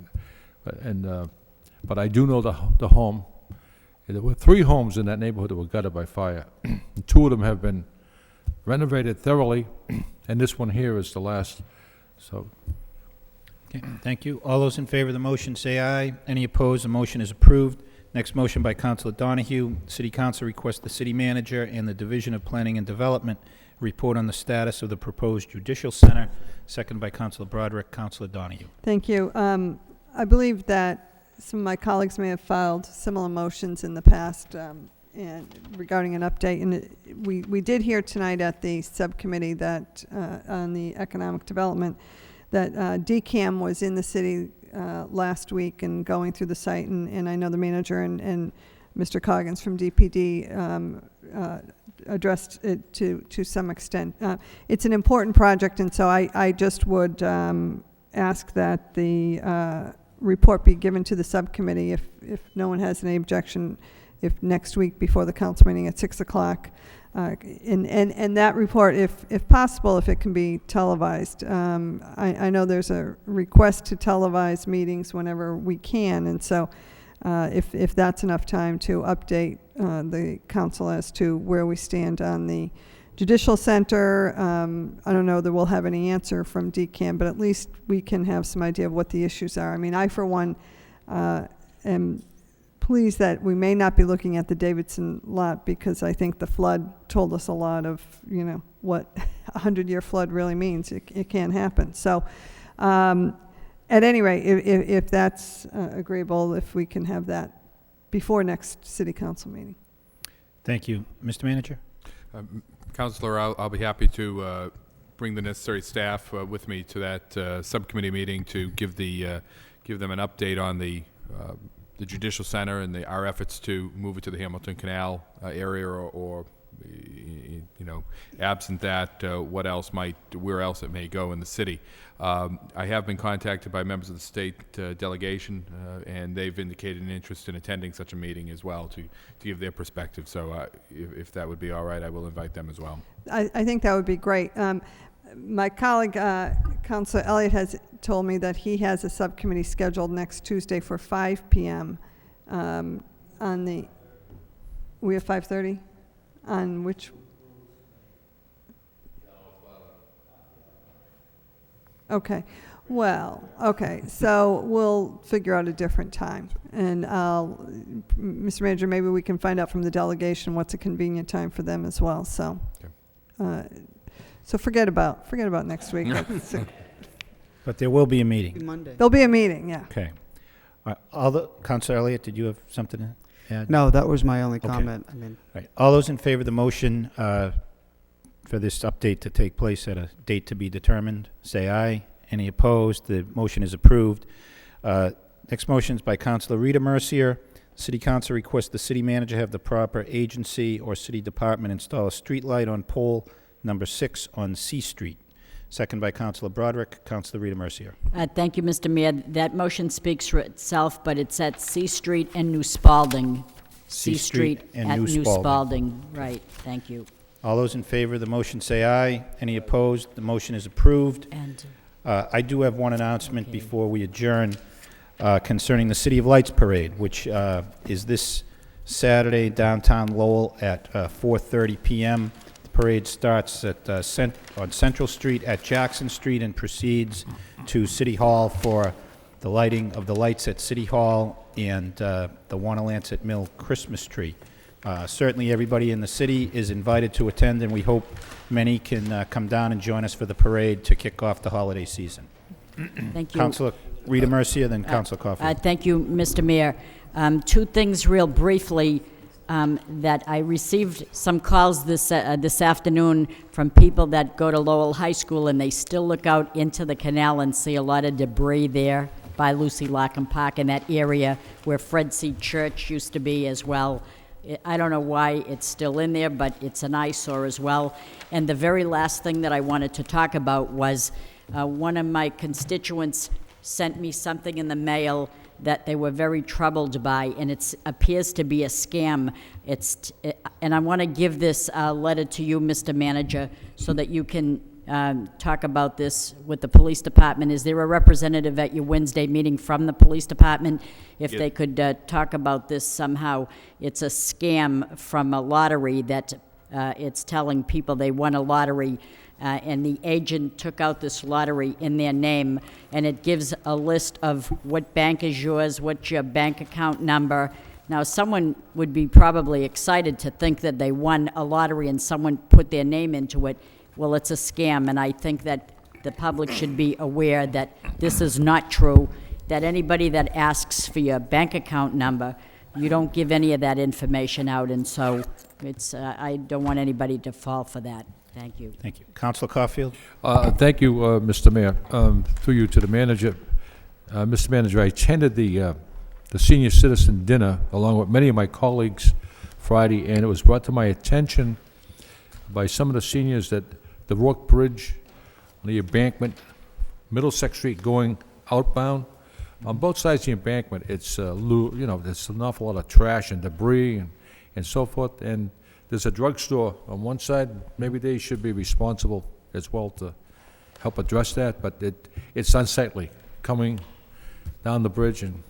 But I do know the home. There were 3 homes in that neighborhood that were gutted by fire. 2 of them have been renovated thoroughly, and this one here is the last. So. Okay, thank you. All those in favor of the motion say aye. Any opposed? The motion is approved. Next motion by Councilor Donahue. City Council requests the city manager and the Division of Planning and Development report on the status of the proposed judicial center. Second by Councilor Broderick. Councilor Donahue. Thank you. I believe that some of my colleagues may have filed similar motions in the past and regarding an update. And we did hear tonight at the subcommittee that on the economic development that DCAM was in the city last week and going through the site, and I know the manager and Mr. Coggins from DPD addressed it to some extent. It's an important project, and so I just would ask that the report be given to the subcommittee if no one has any objection, if next week before the council meeting at 6 o'clock. And that report, if possible, if it can be televised. I know there's a request to televise meetings whenever we can, and so if that's enough time to update the council as to where we stand on the judicial center. I don't know that we'll have any answer from DCAM, but at least we can have some idea of what the issues are. I mean, I, for one, am pleased that we may not be looking at the Davidson lot, because I think the flood told us a lot of, what a 100-year flood really means. It can't happen. So at any rate, if that's agreeable, if we can have that before next city council meeting. Thank you. Mr. Manager? Councilor, I'll be happy to bring the necessary staff with me to that subcommittee meeting to give them an update on the judicial center and our efforts to move it to the Hamilton Canal area, or absent that, where else it may go in the city. I have been contacted by members of the state delegation, and they've indicated an interest in attending such a meeting as well to give their perspective. So if that would be all right, I will invite them as well. I think that would be great. My colleague, Councilor Elliott, has told me that he has a subcommittee scheduled next Tuesday for 5 p.m. We have 5:30? On which? Okay. Well, okay. So we'll figure out a different time. And Mr. Manager, maybe we can find out from the delegation what's a convenient time for them as well. So, so forget about next week. But there will be a meeting. Monday. There'll be a meeting, yeah. Okay. Councilor Elliott, did you have something to add? No, that was my only comment. I mean, Right. All those in favor of the motion for this update to take place at a date to be determined, say aye. Any opposed? The motion is approved. Next motion is by Councilor Rita Mercier. City Council requests the city manager have the proper agency or city department install a street light on pole number 6 on C Street. Second by Councilor Broderick. Councilor Rita Mercier. Thank you, Mr. Mayor. That motion speaks for itself, but it's at C Street and New Spalding. C Street and New Spalding. Right, thank you. All those in favor of the motion say aye. Any opposed? The motion is approved. And I do have one announcement before we adjourn concerning the City of Lights Parade, which is this Saturday downtown Lowell at 4:30 p.m. The parade starts at on Central Street at Jackson Street and proceeds to City Hall for the lighting of the lights at City Hall and the Wanalancet Mill Christmas tree. Certainly everybody in the city is invited to attend, and we hope many can come down and join us for the parade to kick off the holiday season. thank you. Councilor Rita Mercier, then Councilor Caulfield. Thank you, Mr. Mayor. Two things real briefly, that I received some calls this afternoon from people that go to Lowell High School, and they still look out into the canal and see a lot of debris there by Lucy Lockham Park in that area where Fred C. Church used to be as well. I don't know why it's still in there, but it's an eyesore as well. And the very last thing that I wanted to talk about was one of my constituents sent me something in the mail that they were very troubled by, and it appears to be a scam. And I want to give this letter to you, Mr. Manager, so that you can talk about this with the police department. Is there a representative at your Wednesday meeting from the police department? If they could talk about this somehow. It's a scam from a lottery that it's telling people they won a lottery, and the agent took out this lottery in their name, and it gives a list of what bank is yours, what's your bank account number. Now, someone would be probably excited to think that they won a lottery and someone put their name into it. Well, it's a scam, and I think that the public should be aware that this is not true, that anybody that asks for your bank account number, you don't give any of that information out, and so it's, I don't want anybody to fall for that. Thank you. Thank you. Councilor Caulfield. Thank you, Mr. Mayor. Through you to the manager. Mr. Manager, I attended the senior citizen dinner along with many of my colleagues Friday, and it was brought to my attention by some of the seniors that the Rourke Bridge, the embankment, Middlesex Street going outbound, on both sides of the embankment, it's there's an awful lot of trash and debris and so forth. And there's a drugstore on one side. Maybe they should be responsible as well to help address that. But it's unsightly coming down the bridge. And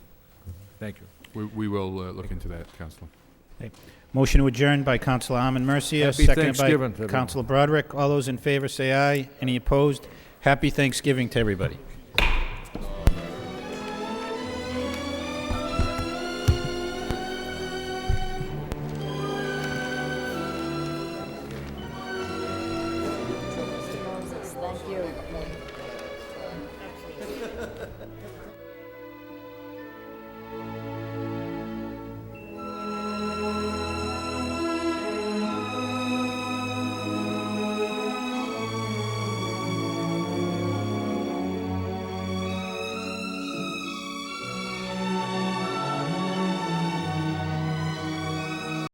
thank you. We will look into that, Councilor. Okay. Motion to adjourn by Councilor Armin Mercier, Happy seconded Thanksgiving by to everyone. Councilor Broderick. All those in favor say aye. Any opposed? Happy Thanksgiving to everybody. Thank you.